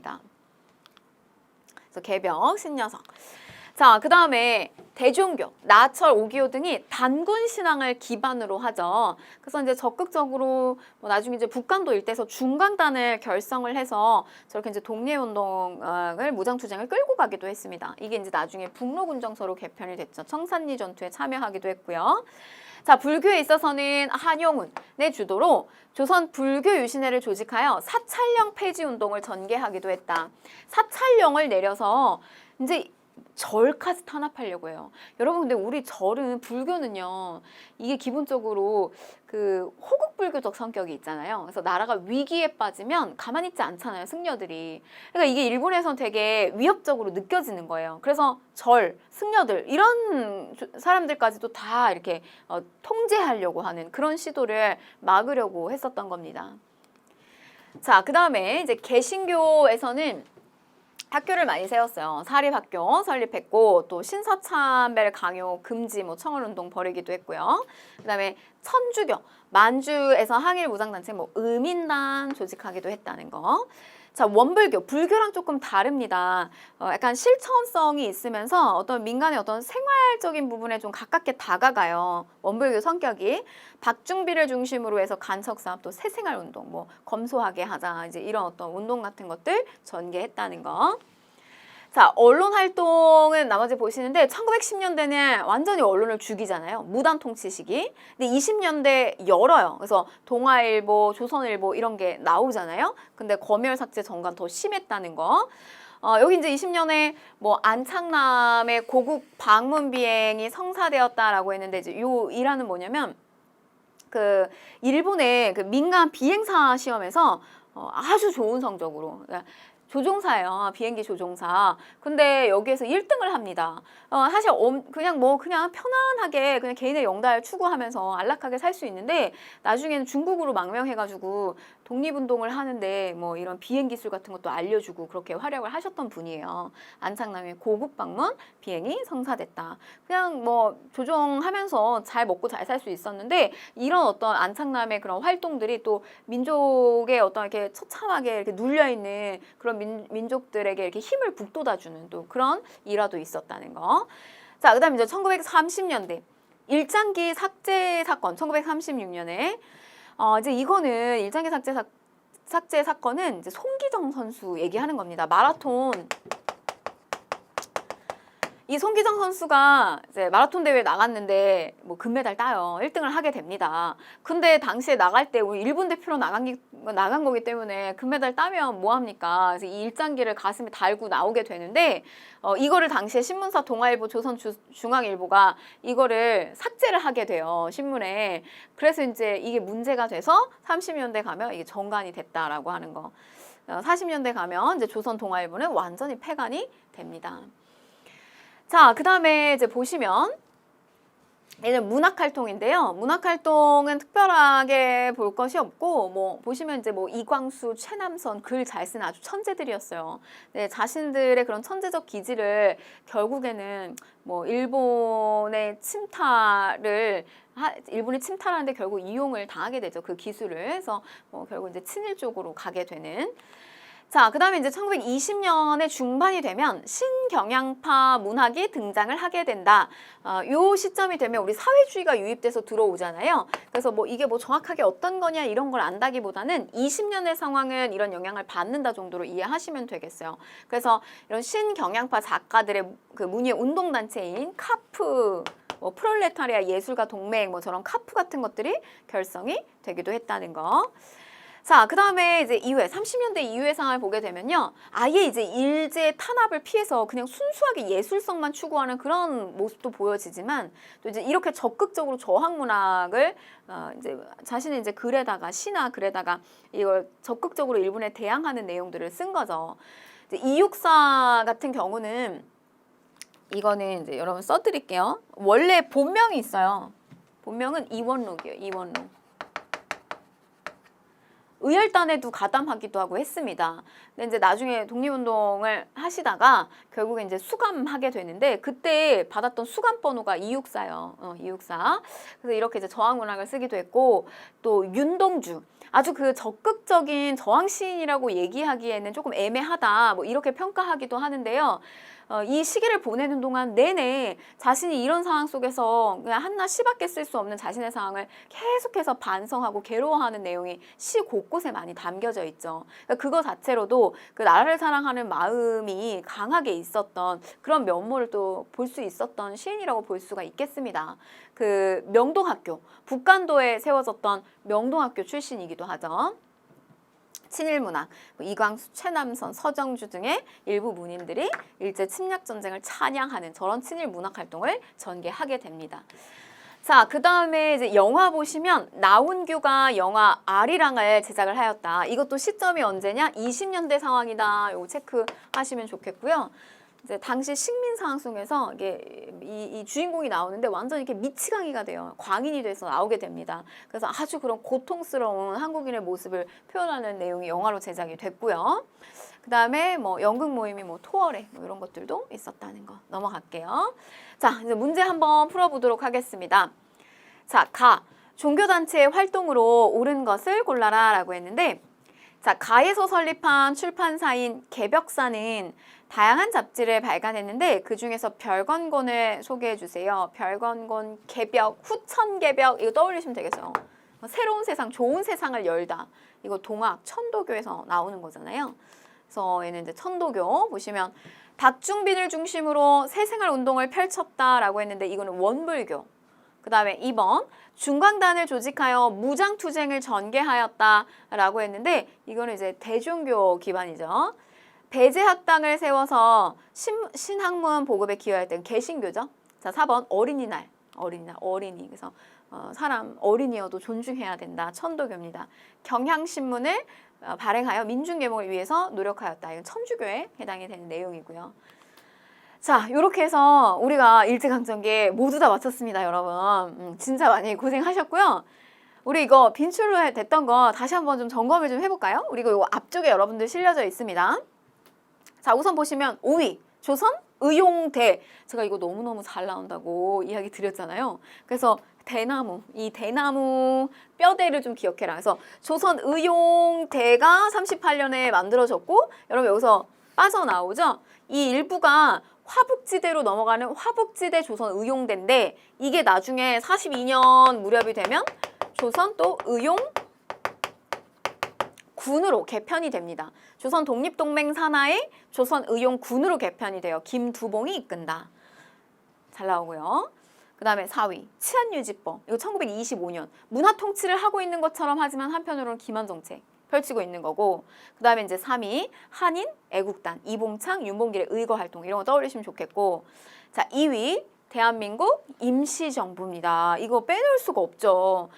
그래서 개벽, 신여성. 자, 그 다음에 대종교, 나철, 오기오 등이 단군 신앙을 기반으로 하죠. 그래서 이제 적극적으로 뭐 나중에 이제 북한도 일대에서 중강단을 결성을 해서 저렇게 이제 독립운동을 무장투쟁을 끌고 가기도 했습니다. 이게 이제 나중에 북로군정서로 개편이 됐죠. 청산리 전투에 참여하기도 했고요. 자, 불교에 있어서는 한용운의 주도로 조선 불교유신회를 조직하여 사찰령 폐지 운동을 전개하기도 했다. 사찰령을 내려서 이제 절까지 탄압하려고 해요. 여러분 근데 우리 절은 불교는요. 이게 기본적으로 그 호국불교적 성격이 있잖아요. 그래서 나라가 위기에 빠지면 가만히 있지 않잖아요. 승려들이. 그러니까 이게 일본에선 되게 위협적으로 느껴지는 거예요. 그래서 절, 승려들 이런 사람들까지도 다 이렇게 통제하려고 하는 그런 시도를 막으려고 했었던 겁니다. 자, 그 다음에 이제 개신교에서는 학교를 많이 세웠어요. 사립학교 설립했고 또 신사참배를 강요 금지 뭐 청원운동 벌이기도 했고요. 그다음에 천주교 만주에서 항일 무장단체 뭐 의민단 조직하기도 했다는 거. 자, 원불교, 불교랑 조금 다릅니다. 약간 실천성이 있으면서 어떤 민간의 어떤 생활적인 부분에 좀 가깝게 다가가요. 원불교 성격이. 박중비를 중심으로 해서 간척사업, 또 새생활운동, 뭐 검소하게 하자, 이제 이런 어떤 운동 같은 것들 전개했다는 거. 자, 언론 활동은 나머지 보시는데 1910년대는 완전히 언론을 죽이잖아요. 무단 통치 시기. 근데 20년대 열어요. 그래서 동아일보, 조선일보 이런 게 나오잖아요. 근데 검열 삭제 전관 더 심했다는 거. 여기 이제 20년에 뭐 안창남의 고국 방문 비행이 성사되었다라고 했는데 이제 요 일화는 뭐냐면 그 일본의 그 민간 비행사 시험에서 아주 좋은 성적으로 그러니까 조종사예요. 비행기 조종사. 근데 여기에서 1등을 합니다. 사실 그냥 편안하게 그냥 개인의 영달 추구하면서 안락하게 살 수 있는데 나중에는 중국으로 망명해가지고 독립운동을 하는데 뭐 이런 비행 기술 같은 것도 알려주고 그렇게 활약을 하셨던 분이에요. 안창남의 고국 방문 비행이 성사됐다. 그냥 뭐 조종하면서 잘 먹고 잘 살 수 있었는데 이런 어떤 안창남의 그런 활동들이 또 민족의 어떤 이렇게 처참하게 이렇게 눌려있는 그런 민족들에게 이렇게 힘을 북돋아주는 또 그런 일화도 있었다는 거. 자, 그다음 이제 1930년대 일장기 삭제 사건, 1936년에 이제 이거는 일장기 삭제 사건은 이제 송기정 선수 얘기하는 겁니다. 마라톤. 이 송기정 선수가 이제 마라톤 대회에 나갔는데 뭐 금메달 따요. 1등을 하게 됩니다. 근데 당시에 나갈 때 우리 일본 대표로 나간 거기 때문에 금메달 따면 뭐 합니까? 그래서 이 일장기를 가슴에 달고 나오게 되는데 이거를 당시에 신문사 동아일보, 조선중앙일보가 이거를 삭제를 하게 돼요. 신문에. 그래서 이제 이게 문제가 돼서 30년대 가면 이게 정관이 됐다라고 하는 거. 40년대 가면 이제 조선 동아일보는 완전히 폐간이 됩니다. 자, 그 다음에 이제 보시면 얘는 문학활동인데요. 문학활동은 특별하게 볼 것이 없고 뭐 보시면 이제 뭐 이광수, 최남선 글 잘 쓰는 아주 천재들이었어요. 네, 자신들의 그런 천재적 기질을 결국에는 뭐 일본이 침탈하는데 결국 이용을 당하게 되죠. 그 기술을. 그래서 뭐 결국 이제 친일 쪽으로 가게 되는. 자, 그 다음에 이제 1920년의 중반이 되면 신경향파 문학이 등장을 하게 된다. 요 시점이 되면 우리 사회주의가 유입돼서 들어오잖아요. 그래서 뭐 이게 뭐 정확하게 어떤 거냐 이런 걸 안다기보다는 20년의 상황은 이런 영향을 받는다 정도로 이해하시면 되겠어요. 그래서 이런 신경향파 작가들의 그 문예 운동단체인 카프, 뭐 프롤레타리아 예술가 동맹, 뭐 저런 카프 같은 것들이 결성이 되기도 했다는 거. 자, 그 다음에 이제 이후에 30년대 이후의 상황을 보게 되면요. 아예 이제 일제 탄압을 피해서 그냥 순수하게 예술성만 추구하는 그런 모습도 보여지지만 또 이제 이렇게 적극적으로 저항 문학을 이제 자신의 이제 글에다가 시나 글에다가 이걸 적극적으로 일본에 대항하는 내용들을 쓴 거죠. 이제 이육사 같은 경우는 이거는 이제 여러분 써드릴게요. 원래 본명이 있어요. 본명은 이원록이에요. 이원록. 의열단에도 가담하기도 하고 했습니다. 근데 이제 나중에 독립운동을 하시다가 결국에 이제 수감하게 되는데 그때 받았던 수감 번호가 264요. 264. 그래서 이렇게 이제 저항문학을 쓰기도 했고 또 윤동주. 아주 그 적극적인 저항 시인이라고 얘기하기에는 조금 애매하다. 뭐 이렇게 평가하기도 하는데요. 이 시기를 보내는 동안 내내 자신이 이런 상황 속에서 그냥 한낱 시밖에 쓸 수 없는 자신의 상황을 계속해서 반성하고 괴로워하는 내용이 시 곳곳에 많이 담겨져 있죠. 그러니까 그거 자체로도 그 나라를 사랑하는 마음이 강하게 있었던 그런 면모를 또 볼 수 있었던 시인이라고 볼 수가 있겠습니다. 그 명동학교, 북간도에 세워졌던 명동학교 출신이기도 하죠. 친일문학, 이광수, 최남선, 서정주 등의 일부 문인들이 일제 침략전쟁을 찬양하는 저런 친일문학 활동을 전개하게 됩니다. 자, 그 다음에 이제 영화 보시면 나훈규가 영화 아리랑을 제작을 하였다. 이것도 시점이 언제냐? 20년대 상황이다. 요거 체크하시면 좋겠고요. 이제 당시 식민 상황 속에서 이게 이 주인공이 나오는데 완전 이렇게 미치광이가 돼요. 광인이 돼서 나오게 됩니다. 그래서 아주 그런 고통스러운 한국인의 모습을 표현하는 내용이 영화로 제작이 됐고요. 그다음에 뭐 연극 모임이 뭐 토월회 뭐 이런 것들도 있었다는 거 넘어갈게요. 자, 이제 문제 한번 풀어보도록 하겠습니다. 자, 종교단체의 활동으로 옳은 것을 골라라라고 했는데, 자, 가에서 설립한 출판사인 개벽사는 다양한 잡지를 발간했는데 그 중에서 별건곤을 소개해 주세요. 별건곤, 개벽, 후천개벽 이거 떠올리시면 되겠어요. 새로운 세상, 좋은 세상을 열다. 이거 동학, 천도교에서 나오는 거잖아요. 그래서 얘는 이제 천도교 보시면 박중빈을 중심으로 새생활 운동을 펼쳤다라고 했는데 이거는 원불교. 그 다음에 2번 중광단을 조직하여 무장투쟁을 전개하였다라고 했는데 이거는 이제 대종교 기반이죠. 배제학당을 세워서 신학문 보급에 기여했던 개신교죠. 자, 4번 어린이날, 어린이. 그래서 사람 어린이여도 존중해야 된다. 천도교입니다. 경향신문을 발행하여 민중계몽을 위해서 노력하였다. 이건 천주교에 해당이 되는 내용이고요. 자, 이렇게 해서 우리가 일제강점기 모두 다 마쳤습니다, 여러분. 진짜 많이 고생하셨고요. 우리 이거 빈출로 됐던 거 다시 한번 좀 점검을 좀 해볼까요? 우리 이거 앞쪽에 여러분들 실려져 있습니다. 자, 우선 보시면 5위 조선 의용대. 제가 이거 너무너무 잘 나온다고 이야기 드렸잖아요. 그래서 대나무, 이 대나무 뼈대를 좀 기억해라. 그래서 조선 의용대가 38년에 만들어졌고 여러분 여기서 빠져나오죠? 이 일부가 화북지대로 넘어가는 화북지대 조선 의용대인데 이게 나중에 42년 무렵이 되면 조선 또 의용군으로 개편이 됩니다. 조선 독립동맹 산하의 조선 의용군으로 개편이 돼요. 김두봉이 이끈다. 잘 나오고요. 그 다음에 4위 치안유지법. 이거 1925년 문화 통치를 하고 있는 것처럼 하지만 한편으로는 기만정책 펼치고 있는 거고, 그 다음에 이제 3위 한인 애국단 이봉창 윤봉길의 의거활동 이런 거 떠올리시면 좋겠고, 자 2위 대한민국 임시정부입니다. 이거 빼놓을 수가 없죠.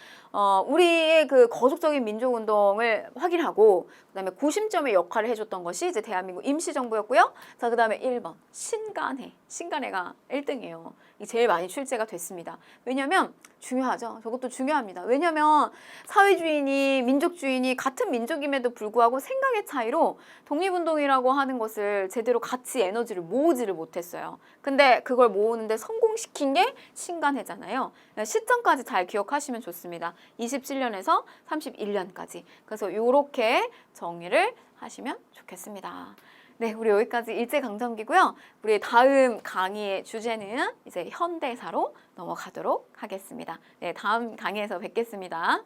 우리의 그 거속적인 민족운동을 확인하고 그다음에 구심점의 역할을 해줬던 것이 이제 대한민국 임시정부였고요. 자, 그다음에 1번 신간회가 1등이에요. 이 제일 많이 출제가 됐습니다. 왜냐하면 중요하죠. 저것도 중요합니다. 왜냐하면 사회주의니 민족주의니 같은 민족임에도 불구하고 생각의 차이로 독립운동이라고 하는 것을 제대로 같이 에너지를 모으지를 못했어요. 근데 그걸 모으는데 성공시킨 게 신간회잖아요. 시점까지 잘 기억하시면 좋습니다. 27년에서 31년까지. 그래서 이렇게 정리를 하시면 좋겠습니다. 네, 우리 여기까지 일제강점기고요. 우리 다음 강의의 주제는 이제 현대사로 넘어가도록 하겠습니다. 네, 다음 강의에서 뵙겠습니다.